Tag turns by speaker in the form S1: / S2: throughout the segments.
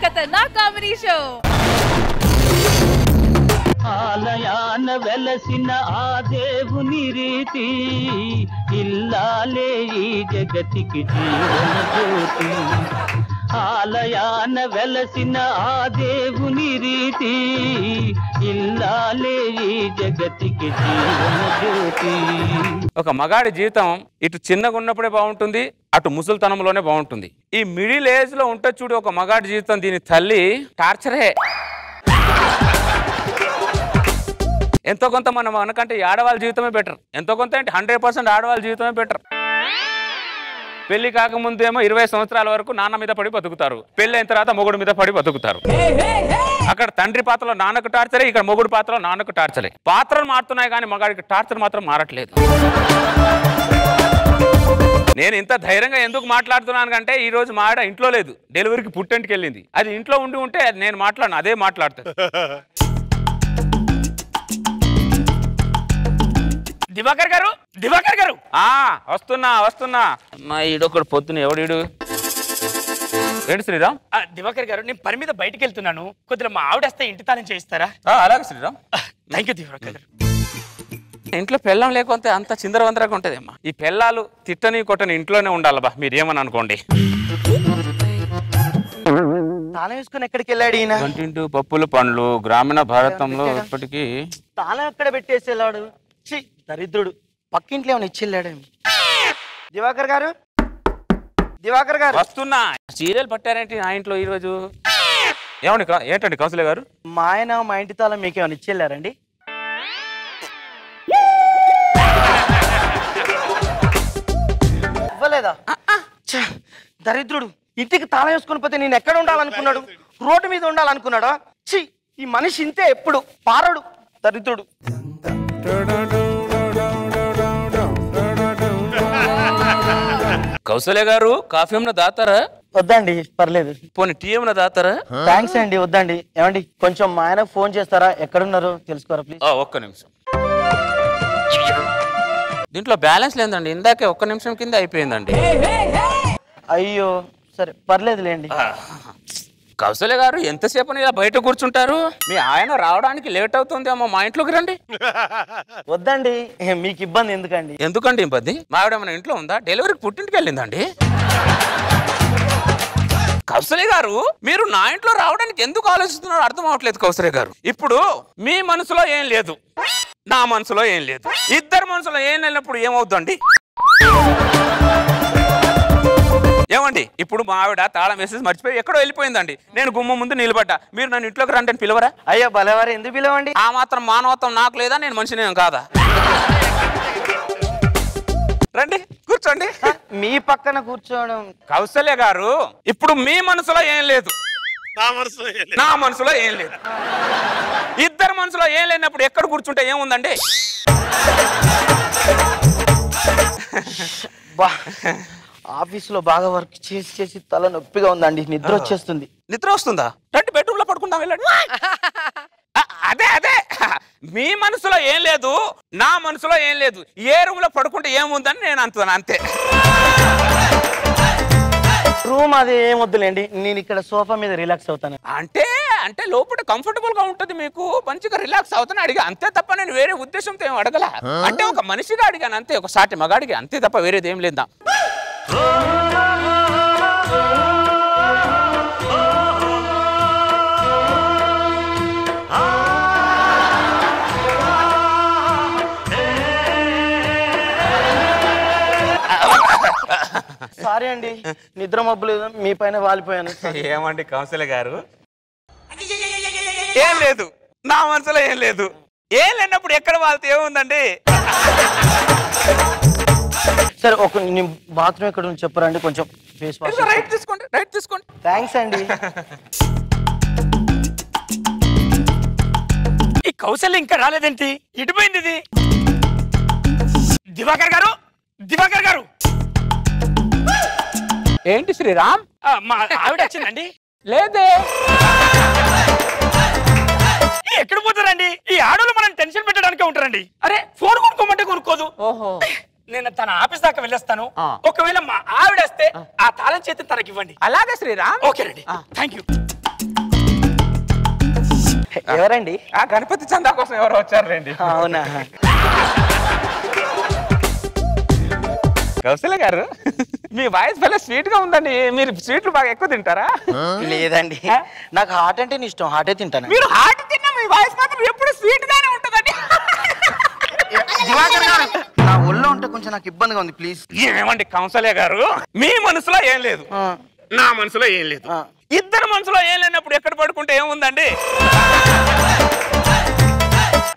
S1: ఖతర్నాక్ comedy show.
S2: ఆలయాన వెలసిన ఆ దేవుని రీతి ఇల్లాలే ఈ జగతికి జీవన జ్యోతి. ఆలయాన వెలసిన ఆ దేవుని రీతి ఇల్లాలే ఈ జగతికి జీవన జ్యోతి.
S3: ఒక మగాడి జీవితం ఇటు చిన్నగా ఉన్నప్పుడే బాగుంటుంది, అటు ముసలితనంలోనే బాగుంటుంది. ఈ మిడిల్ ఏజ్ లో ఉంటే చూడు ఒక మగాడి జీవితం, దీని తల్లి టార్చరే. ఎంతో కొంత మనం అనకంటే ఆడవాళ్ళ జీవితమే బెటర్, ఎంతో కొంత అంటే 100% ఆడవాళ్ళ జీవితమే బెటర్. పెళ్లి కాకముందేమో 20 సంవత్సరాల వరకు నాన్న మీద పడి బతుకుతారు, పెళ్లి అయిన తర్వాత మొగుడు మీద పడి బతుకుతారు. అక్కడ తండ్రి పాత్రలో నాన్నకు టార్చరే, ఇక్కడ మొగుడు పాత్రలో నాన్నకు టార్చరే. పాత్రలు మారుతున్నాయి కానీ మగాడికి టార్చర్ మాత్రం మారట్లేదు. నేను ఇంత ధైర్యంగా ఎందుకు మాట్లాడుతున్నాను అంటే ఈ రోజు మా ఆడ ఇంట్లో లేదు, డెలివరీకి పుట్టింటికి వెళ్ళింది. అది ఇంట్లో ఉండి ఉంటే నేను మాట్లాడను, అదే మాట్లాడుతాను. దివాకర్ గారు, దివాకర్ గారు, వస్తున్నా వస్తున్నా. మా ఈడొకడు పొద్దున ఎవడు ఏంటి శ్రీరామ్?
S4: దివాకర్ గారు, నేను పని మీద బయటకు వెళ్తున్నాను, కొద్దిగా మా ఆవిడ వస్తే ఇంటి తాళం చేయిస్తారా?
S3: అలాగే శ్రీరామ్.
S4: థ్యాంక్ యూ దివాకర్ గారు.
S3: ఇంట్లో పెళ్ళం లేకపోతే అంత చిందరవందరగా ఉంటుంది అమ్మా. ఈ పెళ్ళాలు తిట్టని కొట్టని ఇంట్లోనే ఉండాలబ్బా, మీరేమని అనుకోండి.
S4: తాళం వేసుకుని ఎక్కడికి వెళ్ళాడు ఈయన?
S3: వంటింటూ పప్పులు పండ్లు గ్రామీణ భారతంలో ఇప్పటికీ
S4: తాళం ఎక్కడ పెట్టేసి వెళ్ళాడు? దరిద్రుడు, పక్కింట్లో ఏమైనా ఇచ్చి వెళ్ళాడేమో. దివాకర్ గారు, దివాకర్ గారు
S3: వస్తున్నా. సీరియల్ పట్టారేంటి నా ఇంట్లో ఈరోజు? ఏమండి ఏంటండి కౌన్సిలర్ గారు?
S4: మా ఆయన మా ఇంటి తాళం మీకు ఏమైనా ఇచ్చి వెళ్ళారండి? ఇవ్వలేదా? దరిద్రుడు, ఇంటికి తాళం వేసుకుని పోతే నేను ఎక్కడ ఉండాలనుకున్నాడు? రోడ్డు మీద ఉండాలనుకున్నాడా? ఛీ, ఈ మనిషి ఇంతే, ఎప్పుడు పారడు, దరిద్రుడు.
S3: కౌశల్య గారు కాఫీ ఏమన్నా దాతారా?
S4: వద్దండి, పర్లేదు.
S3: పోనీ టీ ఏమన్నా దాతారా?
S4: థ్యాంక్స్ అండి, వద్దండి. ఏమండి కొంచెం మా ఆయన ఫోన్ చేస్తారా? ఎక్కడున్నారో తెలుసుకోరా ప్లీజ్?
S3: ఒక్క నిమిషం. దీంట్లో బ్యాలెన్స్ లేదండి, ఇందాకే ఒక్క నిమిషం కింద అయిపోయిందండి.
S4: అయ్యో, సరే పర్లేదులేండి.
S3: కౌశల్య గారు ఎంతసేపు ఇలా బయట కూర్చుంటారు? మీ ఆయన రావడానికి లేట్ అవుతుంది అమ్మా, మా ఇంట్లోకి రండి.
S4: వద్దండి, మీకు ఇబ్బంది ఎందుకండి?
S3: ఎందుకండి ఇబ్బంది? మా ఆవిడ మన ఇంట్లో ఉందా? డెలివరీకి పుట్టింటికి వెళ్ళిందండి. కౌశల్య గారు, మీరు నా ఇంట్లో రావడానికి ఎందుకు ఆలోచిస్తున్నారో అర్థం అవట్లేదు కౌశల్య గారు. ఇప్పుడు మీ మనసులో ఏం లేదు, నా మనసులో ఏం లేదు, ఇద్దరు మనసులో ఏం లేనప్పుడు ఏమవుతుందండి? ఏమండి, ఇప్పుడు మా ఆవిడ తాళం వేసేసి మర్చిపోయి ఎక్కడో వెళ్ళిపోయిందండి. నేను గుమ్మ ముందు నిలబడ్డా, మీరు నన్ను ఇంట్లోకి రండి అని పిలవరా?
S4: అయ్యో బలవారు, ఎందుకు పిలవండి?
S3: ఆ మాత్రం మానవత్వం నాకు లేదా? నేను మనిషినేం కాదా? రండి కూర్చోండి.
S4: మీ పక్కన కూర్చోవడం.
S3: కౌశల్య గారు, ఇప్పుడు మీ మనసులో ఏం లేదు, నా మనసులో ఏం లేదు, ఇద్దరు మనసులో ఏం లేనప్పుడు ఎక్కడ కూర్చుంటే ఏముందండి?
S4: ఆఫీసులో బాగా వర్క్ చేసి చేసి తల నొప్పిగా ఉందండి, నిద్ర వచ్చేస్తుంది.
S3: నిద్ర వస్తుందా? రండి బెడ్రూమ్ లో పడుకుందాం, వెళ్ళండి. అదే అదే, మీ మనసులో ఏం లేదు, నా మనసులో ఏం లేదు, ఏ రూమ్ లో పడుకుంటే ఏముందని నేను అంటున్నాను, అంతే.
S4: రూమ్ అది ఏం వద్దులేండి, నేను ఇక్కడ సోఫా మీద రిలాక్స్ అవుతాను.
S3: అంటే అంటే లోపల కంఫర్టబుల్ గా ఉంటుంది, మీకు మంచిగా రిలాక్స్ అవుతాను అడిగా, అంతే తప్ప నేను వేరే ఉద్దేశంతో ఏం అడగల. అంటే ఒక మనిషిగా అడిగాను అంతే, ఒక సాటి మగాడికి, అంతే తప్ప వేరేది ఏం లేదా.
S4: సారీ అండి, నిద్ర మబ్బులు మీ పైన వాలిపోయాను.
S3: ఏమండి కౌశల్య గారు, ఏం లేదు, నా మనసులో ఏం లేదు, ఏం లేనప్పుడు ఎక్కడ వాళ్తే ఏముందండి?
S4: సరే ఒక బాత్రూమ్ ఎక్కడ ఉంది చెప్పరండి, కొంచెం ఫేస్ వాష్.
S3: రైట్ తీసుకోండి, రైట్ తీసుకోండి.
S4: థ్యాంక్స్ అండి. ఈ కౌశల్య ఇంకా రాలేదేంటి? ఇటుపోయింది ఇది. దివాకర్ గారు, దివాకర్ గారు.
S3: ఏంటి శ్రీరామ్?
S4: మా ఆవిడ వచ్చిందండి.
S3: లేదే.
S4: ఎక్కడ పోతారండి? ఈ ఆడోళ్ళు మనం టెన్షన్ పెట్టడానికే ఉంటారండి. అరే ఫోన్ కొనుక్కోమంటే కొనుక్కోదు.
S3: ఓహో,
S4: నేను తన ఆఫీస్ దాకా వెళ్ళొస్తాను. ఒకవేళ మా ఆవిడ వస్తే ఆ తాళం చేతి తనకి ఇవ్వండి.
S3: అలాగే శ్రీరామ్.
S4: ఓకేనండి, థ్యాంక్ యూ. ఎవరండి?
S3: ఆ గణపతి చందా కోసం ఎవరో వచ్చారులేండి.
S4: అవునా?
S3: కౌశల్య గారు, మీ వాయిస్ భలే స్వీట్ గా ఉందండి. మీరు స్వీట్లు బాగా ఎక్కువ తింటారా?
S4: లేదండి, నాకు హాట్ అంటే ఇష్టం, హాటే తింటాను.
S3: మీరు హాట్ తిన్నా మీ వాయిస్ మాత్రం ఎప్పుడు స్వీట్ గానే ఉంటుందండి.
S4: నా ఒళ్ళో ఉంటే కొంచెం నాకు ఇబ్బందిగా ఉంది, ప్లీజ్.
S3: ఏమండి కౌశల్య గారు, మీ మనసులో ఏం లేదు, నా మనసులో ఏం లేదు. ఇద్దరు మనసులో ఏం లేనప్పుడు ఎక్కడ పడుకుంటే ఏముందండి?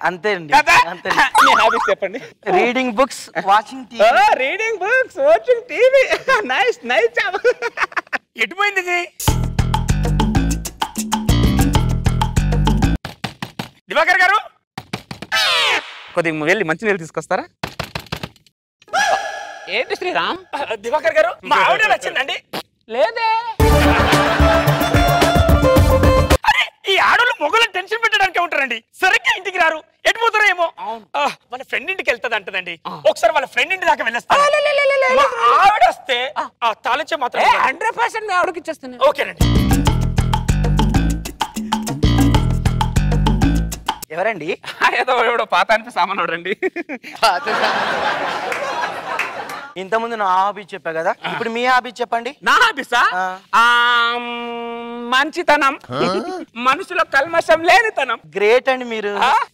S4: అంతే అండి.
S3: మీ హాబీస్ చెప్పండి.
S4: Reading books, watching TV.
S3: Reading books, watching TV. Nice nice job. ఎటు పోయింది ఇది? దివాకర్ గారు, కొద్దిగా వెళ్ళి మంచినీళ్ళు తీసుకొస్తారా? ఏంటి శ్రీరామ్? దివాకర్ గారు, మా ఆవిడ వచ్చిందండి. లేదే. ఈ ఆడోళ్ళు మొగలను టెన్షన్ పెట్టడానికి ఉంటారండి. సరిగ్గా ఇంటికి రారు, ఎటు పోతారో ఏమో. వాళ్ళ ఫ్రెండ్ ఇంటికి వెళ్తుంది అంటదండి. ఒకసారి వాళ్ళ ఫ్రెండ్ ఇంటి దాకా వెళ్ళేస్తారు. ఆవిడ వస్తే తాళించే మాత్రం
S2: 100% మీ ఆవిడకి ఇచ్చేస్తాను.
S3: ఓకేనండి.
S4: ఎవరండి?
S3: ఏదో ఎవడో పాత అనిపి సామాన్ రండి.
S4: ఇంతకుముందు నా హాబీ చెప్పా కదా, ఇప్పుడు మీ హాబీ చెప్పండి.
S3: నా హాబీసా? మంచితనం, మనుషులో కల్మషం లేనితనం.
S4: గ్రేట్ అండి మీరు.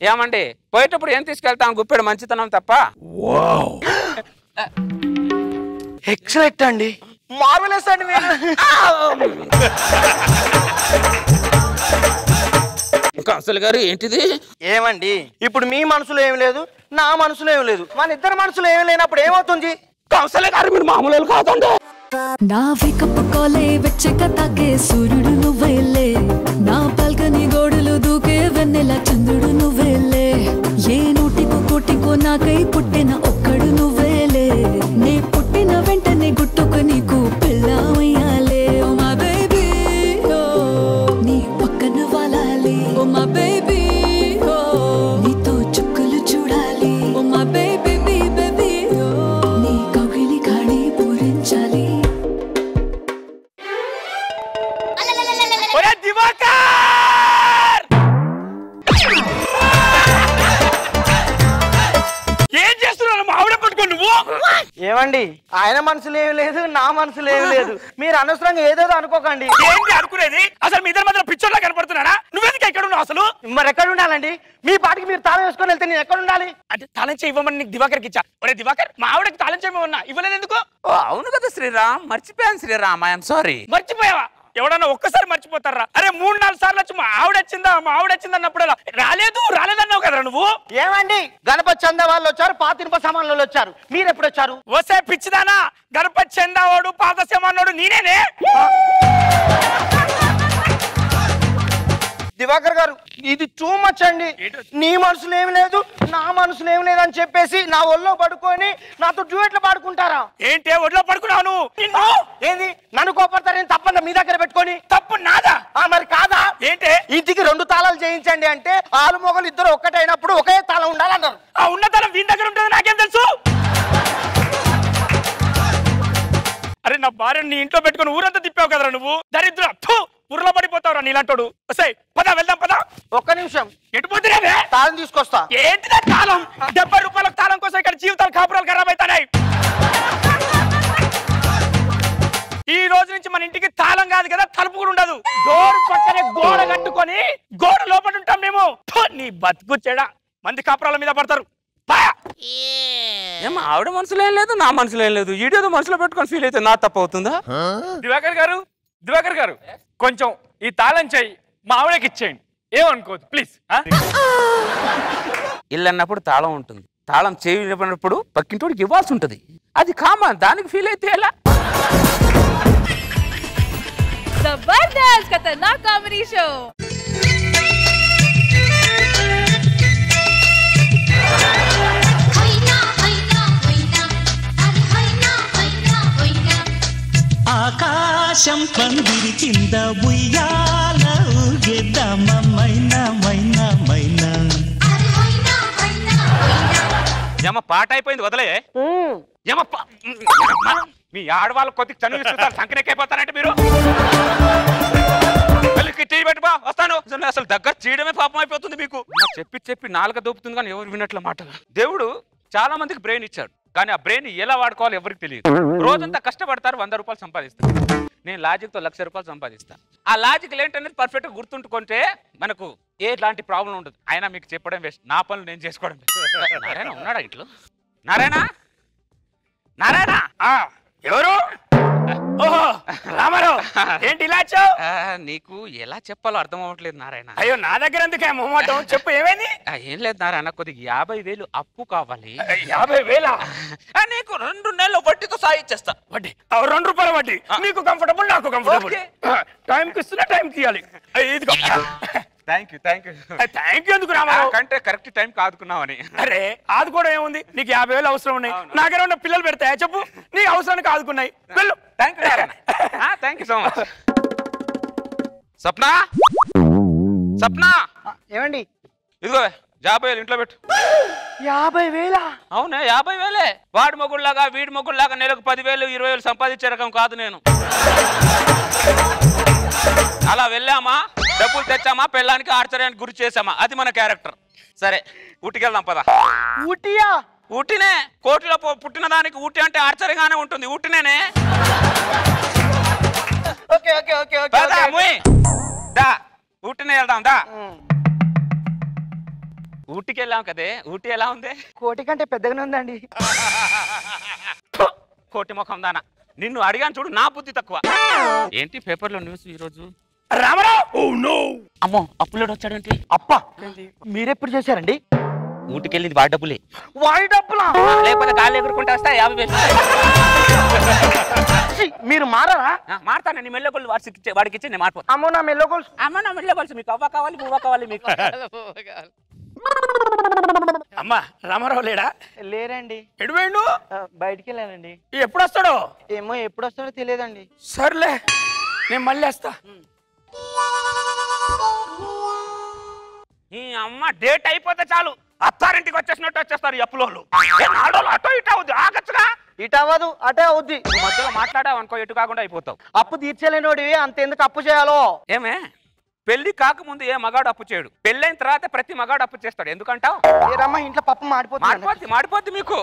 S3: ఏమండి పోయేటప్పుడు ఏం తీసుకెళ్తాం? గుప్పెడు మంచితనం తప్ప.
S4: ఎక్సలెంట్ అండి, మార్వెలస్ అండి మీరు.
S3: కౌశల్ గారు ఏంటిది?
S4: ఏమండి, ఇప్పుడు మీ మనసులో ఏం లేదు, నా మనసులో ఏం లేదు, మన ఇద్దరు మనసులో ఏం లేనప్పుడు ఏమవుతుంది?
S3: కౌశల్ గారు మీరు మామూలు కాదండి.
S1: నా వికప్పు కోలే వెచ్చక తాకే సూర్యుడు నువ్వేలే, నా పల్కని గోడలు దూకే వెన్నెల చంద్రుడు నువ్వేలే, ఏ నోటికో కోటికో నాకై పుట్టిన ఒక్కడు నువ్వేలే, నే పుట్టిన వెంటనే గుట్టుకు నీకు పెళ్ళామయ్యాలే. ఓ మా బేబీ, ఓ నీ పక్కన వాలాలి. ఓ మా బేబీ, ఓ నీతో చుక్కలు చూడాలి. ఓ మా బేబీ బేబీ, ఓ నీ కౌగిలి కాడి పూరించాలి.
S3: ఏం చేస్తున్నావు? మా ఆవిడ పట్టుకో నువ్వు.
S4: ఏమండి, ఆయన మనసులో ఏం లేదు, నా మనసులో ఏం లేదు, మీరు అనవసరంగా ఏదేదో అనుకోకండి.
S3: ఏంటి అనుకునేది? అసలు మీ ఇద్దరి మధ్య పిచ్చోళ్ళ కనపడుతున్నారా? నువ్వెందుకు ఎక్కడ ఉన్నావు అసలు?
S4: మరి ఎక్కడ ఉండాలండి? మీ పాటికి మీరు తాళం వేసుకొని వెళ్తే నేను ఎక్కడ ఉండాలి?
S3: అంటే తాళం చెయ్యి ఇవ్వమని నీకు దివాకర్కి ఇచ్చా. ఒరే దివాకర్, మా ఆవిడకి తాళం చేయమన్నా ఇవ్వలేదు ఎందుకు?
S2: అవును కదా శ్రీరామ్, మర్చిపోయాను శ్రీరామ్, ఐఎమ్ సారీ.
S3: మర్చిపోయావా? ఎవడన్నా ఒక్కసారి మర్చిపోతారా? అరే 3-4 సార్లు వచ్చి మా ఆవిడ వచ్చింది అన్నప్పుడు రాలేదన్నావు కదరా నువ్వు.
S4: ఏమండి, గణపతి చంద వాళ్ళు వచ్చారు, పాత ఇనుప సామాన్లు వచ్చారు, మీరు ఎప్పుడు వచ్చారు?
S3: వస్తే పిచ్చిదానా, గణపతి చందావాడు పాత సామాన్లోడు నేనేనే.
S4: దివాకర్ గారు, ఇది టూ మచ్ అండి. నీ మనసులో ఏమి లేదు, నా మనసులో ఏమి లేదు అని చెప్పేసి నా ఒళ్ళో పడుకొని నాతో డ్యూయెట్లు పాడుకుంటారా?
S3: ఏంటి ఒళ్ళో పడుకున్నాను?
S4: ఏంది నన్ను కోపడతారేం? తప్పకుండా మీ దగ్గర పెట్టుకొని.
S3: తప్పు నాదా?
S4: మరి కాదా?
S3: ఏంటి?
S4: ఇంటికి 2 తాళాలు చేయించండి అంటే ఆలు మొగలు ఇద్దరు ఒక్కటైనప్పుడు ఒకే తాళం ఉండాలన్నారు.
S3: ఆ ఉన్న తాళం వీని దగ్గర ఉంటుంది, నాకేం తెలుసు? అరే నా భార్యను నీ ఇంట్లో పెట్టుకుని ఊరంతా తిప్పావు కదరా నువ్వు. దరిద్ర ఊర్లో పడిపోతావురా నీలాంటోడు. వస్తాయి పద, వెళ్దాం పద.
S4: ఒక్క నిమిషం,
S3: ఎటు పోతున్నావే?
S4: తాళం తీసుకొస్తా.
S3: ఏంటిదా తాళం? 70 రూపాయలకు తాళం కోసం ఇక్కడ జీవితాలు కాపురాలు ఖరాబ్ అవుతాయి. ఈ రోజు నుంచి మన ఇంటికి తాళం కాదు కదా, తలుపు కూడా ఉండదు. డోర్ పక్కనే గోడ కట్టుకొని గోడ లోపల ఉంటాం మేము. నీ బతుకు చెడా, మంది కాపురాల మీద పడతారు.
S2: ఏమో ఆవిడ మనసులో ఏం లేదు, నా మనసులో ఏం లేదు, ఈడేదో మనసులో పెట్టుకొని ఫీల్ అయితే నా తప్పు అవుతుందా?
S3: దివాకర్ గారు కొంచెం ఈ తాళం చెయ్యి మా ఆవిడకి ఇచ్చేయండి, ఏమనుకోవద్దు ప్లీజ్.
S2: ఇల్లు అన్నప్పుడు తాళం ఉంటుంది, తాళం చేయనప్పుడు పక్కింటోడికి ఇవ్వాల్సి ఉంటుంది, అది కామన్. దానికి ఫీల్ అయితే ఎలా?
S5: जबरदस्त खतरनाक कॉमेडी शो।
S6: ఆకాశం పందిరి కింద ఉయ్యాల ఊగేద్దామ మైనా మైనా మైనా.
S3: ఏమ పాట అయిపోయింది వదలే. మీ ఆడవాళ్ళు కొద్దిగా చనువు ఇస్తారు, సంకనెక్కైపోతారంటే మీరు. టీ పెట్టుబా వస్తాను. అసలు దగ్గర చేయడమే పాపం అయిపోతుంది మీకు. చెప్పి నాలుక దోపుతుంది కానీ ఎవరు వినట్ల మాట. దేవుడు చాలా మందికి బ్రెయిన్ ఇచ్చాడు కానీ ఆ బ్రెయిన్ ఎలా వాడుకోవాలో ఎవరికి తెలియదు. రోజంతా కష్టపడతారు, 100 రూపాయలు సంపాదిస్తారు. నేను లాజిక్తో 1,00,000 రూపాయలు సంపాదిస్తాను. ఆ లాజిక్ ఏంటనేది పర్ఫెక్ట్గా గుర్తుంటుకుంటే మనకు ఎలాంటి ప్రాబ్లం ఉండదు. అయినా మీకు చెప్పడం వేస్ట్, నా పనులు నేను చేసుకోవడం వేస్ట్. నారాయణ ఉన్నాడా ఇంట్లో? నారాయణ నారాయణ
S7: ఎవరు? ఓహో రామారావు, ఏంటి ఇలా వచ్చావు?
S3: నీకు ఎలా చెప్పాలో అర్థం అవ్వట్లేదు నారాయణ.
S7: అయ్యో నా దగ్గర ఎందుకే మొహమాటం, చెప్పు ఏమైంది?
S3: ఏం లేదు నారాయణ, కొద్దిగా 50,000 అప్పు కావాలి.
S7: 50,000?
S3: నీకు 2 నెలలు వడ్డీతో సాయిచ్చేస్తా.
S7: వడ్డీ 2 రూపాయల వడ్డీ. నీకు కంఫర్టబుల్, నాకు కంఫర్టబుల్. టైంకి ఇస్తున్నా, టైంకి ఇవ్వాలి. ఇదిగో.
S3: థ్యాంక్ యూ
S7: థ్యాంక్ యూ ఎందుకు రామారావు?
S3: అంటే కరెక్ట్ టైం ఆదుకున్నావని.
S7: అరే ఆదుకోవడం ఏముంది, నీకు 50,000 అవసరం ఉన్నాయి. నాకేమన్నా పిల్లలు పెడతాయా చెప్పు? నీ అవసరానికి ఆదుకున్నాయి. వెళ్ళు.
S3: Thank you so much. Sapna
S4: ఏమండి?
S3: ఇదిగో 50,000 ఇంట్లో పెట్టు.
S4: 50,000?
S3: అవునే 50,000. వాడి మొగుళ్ళలాగా వీడి మొగుళ్ళలాగా నెలకు 10,000 20,000 సంపాదించే రకం కాదు నేను. అలా వెళ్ళామా, డబ్బులు తెచ్చామా, పెళ్ళానికి ఆశ్చర్యానికి గురి చేసామా, అది మన క్యారెక్టర్. సరే ఊటీకి వెళ్దాం పద.
S4: ఊటీయా?
S3: ఊటీనే. కోటిలో పుట్టిన దానికి ఊటీ అంటే ఆశ్చర్యంగానే ఉంటుంది. ఊటీనేనే.
S4: ఓకే ఓకే ఓకే ఓకే
S3: దా ఊటీనే వెళ్దాం దా. ఊటీకి వెళ్ళాం కదే. ఊటీ ఎలా ఉంది?
S4: కోటి కంటే పెద్దగానే ఉందండి.
S3: కోటి ముఖం దానా. నిన్ను అడిగాను చూడు, నా బుద్ధి తక్కువ. ఏంటి పేపర్లో న్యూస్ ఈరోజు?
S7: రామారావు
S3: అమ్మో అప్పులోడు వచ్చాడంటే.
S4: అప్పా మీరెప్పుడు చేశారండి?
S3: ఊటికి వెళ్ళింది వాడి డబ్బులే.
S4: వాడి డబ్బులా?
S3: లేకపోతే గాలి ఎగురుకుంటే వస్తా 50,000.
S4: మీరు మారారా?
S3: మారుతాను. నీ మెల్లగొల్లు వాడికి ఇచ్చి నేను మారిపోతా.
S4: అమ్మో నా మెల్లగొలుసు.
S3: అమ్మ నా మెల్లగొలుసు. మీకు అవ్వ కావాలి, బువ్వ కావాలి మీకు.
S7: అమ్మా రామారావు లేడా?
S4: లేరండి.
S7: ఎడువేండు?
S4: బయటికి వెళ్ళానండి.
S7: ఎప్పుడు వస్తాడో?
S4: ఏమో ఎప్పుడు వస్తాడో తెలియదండి.
S7: సర్లే నేను మళ్ళీ వస్తా.
S3: ఈ అమ్మ డేట్ అయిపోతే చాలు అత్తారింటికి వచ్చేసినట్టు వచ్చేస్తారు అప్పులోళ్ళు. నాడోళ్ళు అటో ఇటు అవుద్ది. ఆగచ్చుగా.
S4: ఇటు అవ్వదు, అటే అవుద్ది.
S3: మధ్యలో మాట్లాడావు అనుకో, ఎటు కాకుండా అయిపోతావు.
S4: అప్పు తీర్చలేనోడివి అంతెందుకు అప్పు చేయాలో?
S3: ఏమే పెళ్లి కాకముందు ఏ మగాడు అప్పు చేయడు, పెళ్ళైన తర్వాత ప్రతి మగాడు అప్పు చేస్తాడు. ఎందుకంటావు?
S4: ఏరమ్మా ఇంట్లో పప్పు
S3: మాడిపోద్ది మీకు.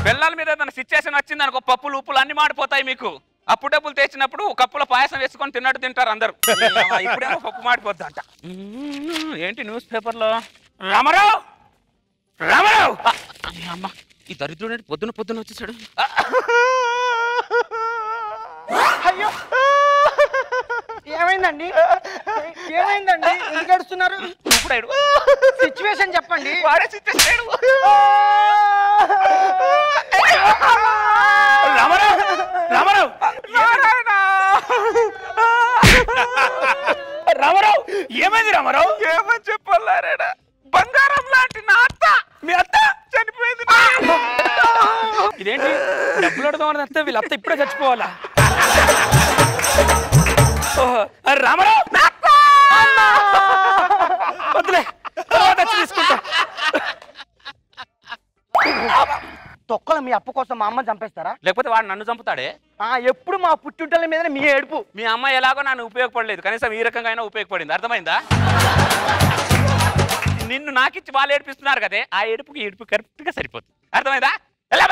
S3: పిల్లల మీద ఏదైనా సిచ్యువేషన్ వచ్చింది అనుకో, పప్పులు ఉప్పులు అన్ని మాడిపోతాయి మీకు. అప్పు డబ్బులు తెచ్చినప్పుడు కప్పుల పాయసం వేసుకొని తిన్నట్టు తింటారు అందరు. ఇప్పుడేమో పప్పు మాడిపోద్ది అంట. ఏంటి న్యూస్ పేపర్లో?
S7: రామారావు
S3: అమ్మ ఈ దరిద్రుడు పొద్దున వచ్చేసాడు.
S4: అయ్యో ఏమైందండి? ఎందుకు ఏడుస్తున్నారు? సిచ్యువేషన్ చెప్పండి.
S3: వాడే సిచ్యువేషన్.
S7: రామారావు ఏమైంది? రామారావు
S3: ఏమని చెప్పారా? బంగారం లాంటి నా అత్త, మీ అత్త చనిపోయింది.
S7: ఇదేంటి డబ్బులు అడదామని అత్త, వీళ్ళ అత్త ఇప్పుడే చచ్చిపోవాలా? రామారావు వద్దులే, తీసుకుంటా.
S4: తొక్కలు మీ అప్పు కోసం మా అమ్మ చంపేస్తారా?
S3: లేకపోతే వాడు నన్ను చంపుతాడే.
S4: ఎప్పుడు మా పుట్టింటల మీద మీ ఏడుపు.
S3: మీ అమ్మ ఎలాగో నన్ను ఉపయోగపడలేదు, కనీసం ఈ రకంగా అయినా ఉపయోగపడింది. అర్థమైందా? నిన్ను నాకిచ్చి వాళ్ళు ఏడిపిస్తున్నారు కదే, ఆ ఏడుపుకి ఏడుపు కరెక్ట్ గా సరిపోతుంది. అర్థమైందా? ఎలా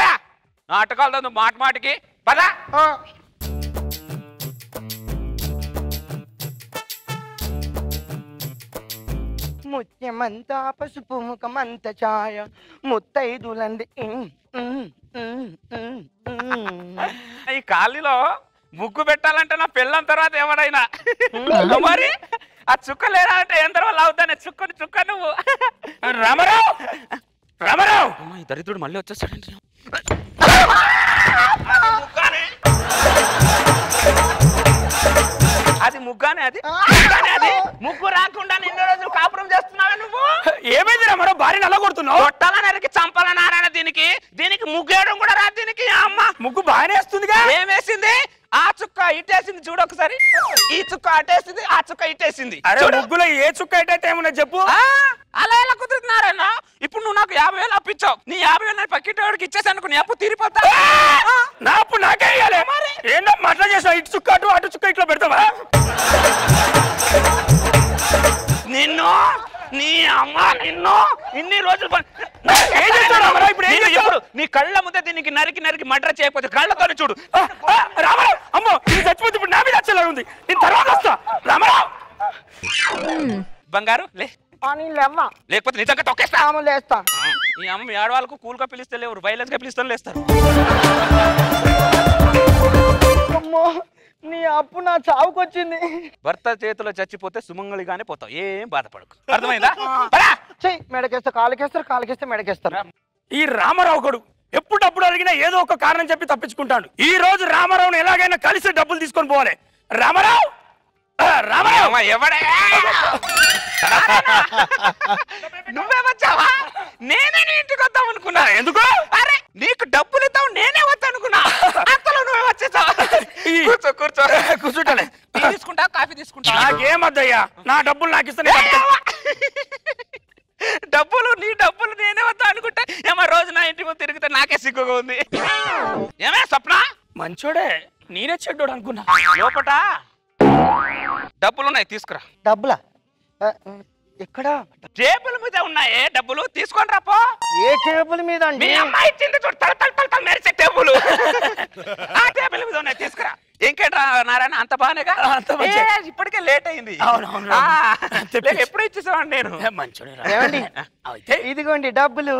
S3: నాటకాలు మాటికి పదా.
S4: ముత్యమంతా పసుపు ముఖమంత ఛాయ ముత్తైదులంది.
S3: ఈ కాళ్ళలో ముగ్గు పెట్టాలంటే నా పెళ్ళం తర్వాత ఎవరైనా మరి ఆ చుక్క లేదా అంటే ఎంత వల్ల అవుతానే చుక్క నువ్వు.
S7: రామారావు
S3: ఈ దరిద్రుడు మళ్ళీ వచ్చేస్తాడంటే. అది ముగ్గానే, అది ముగ్గు రాకుండా నిన్న రోజులు కాపురం చేస్తున్నావా నువ్వు?
S7: ఏమైంది రామారావు? భార్యను అలా కొడుతున్నావు?
S3: కొట్టాలనరికి చంపాలన్నారాయణ. దీనికి ముగ్గేయడం కూడా రాదు దీనికి. అమ్మ
S7: ముగ్గు బాగానే వేస్తుందిగా.
S3: ఏమేసింది? ఆ చుక్క ఇటేసింది చూడు ఒకసారి. ఈ చుక్క అటేసింది, ఆ చుక్క ఇటేసింది.
S7: ముగ్గులో ఏ చుక్క అయితే ఏమన్నా చెప్పు.
S3: అలా ఎలా కుదురుతున్నారన్న? ఇప్పుడు నువ్వు నాకు 50,000 అప్పించావు. నీ 50,000 పక్కింటి ఇచ్చేసాను, నీ అప్పు తీరిపోతా.
S7: నా అప్పు నాకే ఇయ్యాలి. ఏంటో అట్లా చేసావు, ఇటు చుక్క అటు చుక్క ఇట్లా పెడతావా?
S3: నిన్ను నీ అమ్మ నిన్ను ఇన్ని రోజులు ఇప్పుడు నీ కళ్ళ ముందే దీనికి నరికి మర్డర్ చేయకపోతే కళ్ళతో చూడు.
S7: రామారావు అమ్మో ఇది చచ్చిపోతే ఇప్పుడు నా మీద వచ్చేలా ఉంది. నేను తర్వాత వస్తా. రామారావు
S3: బంగారు లేకపోతే నిజంగా తొక్కేస్తా.
S4: లేస్తా.
S3: నీ అమ్మ మీ ఆడవాళ్ళకు కూల్గా పిలిస్తే లేవు, వైలెన్స్ గా పిలుస్తాను లేస్తారు.
S4: అమ్మో నీ అప్పు నా చావుకొచ్చింది.
S3: భర్త చేతిలో చచ్చిపోతే సుమంగళిగానే పోతావు, ఏం బాధపడకు. అర్థమైందా?
S4: మెడకేస్తా, కాలుకేస్తే మెడకేస్తారు.
S7: ఈ రామారావు గడు ఎప్పుడు అడిగినా ఏదో ఒక కారణం చెప్పి తప్పించుకుంటాడు. ఈ రోజు రామారావుని ఎలాగైనా కలిసి డబ్బులు తీసుకొని పోవాలి. రామారావు
S3: ఎవడే నువ్వే వచ్చావా? నేనే నీ ఇంటికి వద్దాం అనుకున్నా. ఎందుకు? అరే నీకు డబ్బులు ఇద్దాం నేనే వద్దా అనుకున్నా, అంతలో నువ్వే వచ్చేసావా?
S7: కూర్చుంటలే.
S3: తీసుకుంటా, కాఫీ తీసుకుంటా.
S7: నాకేమద్దయ్యా, నా డబ్బులు నాకు ఇస్తాను.
S3: నీ డబ్బులు నేనే వద్దా అనుకుంటా. ఏమో రోజు నా ఇంటి ముందు తిరిగితే నాకే సిగ్గుగా ఉంది. ఏమే స్వప్న?
S7: మంచోడే, నేనే చెడ్డోడు అనుకున్నా.
S3: లోపట డబ్బులున్నాయి, తీసుకురా.
S4: డబ్బులా? ఎక్కడ?
S3: టేబుల్ మీద ఉన్నాయే డబ్బులు, తీసుకొని రాపో.
S4: ఏ టేబుల్ మీద?
S3: మీ అమ్మాయి ఇచ్చింది చూడు, తల మెరిసే టేబుల్. ఆ టేబుల్ మీద ఉన్నాయి, తీసుకురా. ఇంకేట్రా నారాయణ, అంత బాగానేగా? ఇప్పటికే లేట్ అయింది. ఎప్పుడు ఇచ్చేసావండి నేను?
S4: ఏమండి ఇదిగోండి డబ్బులు.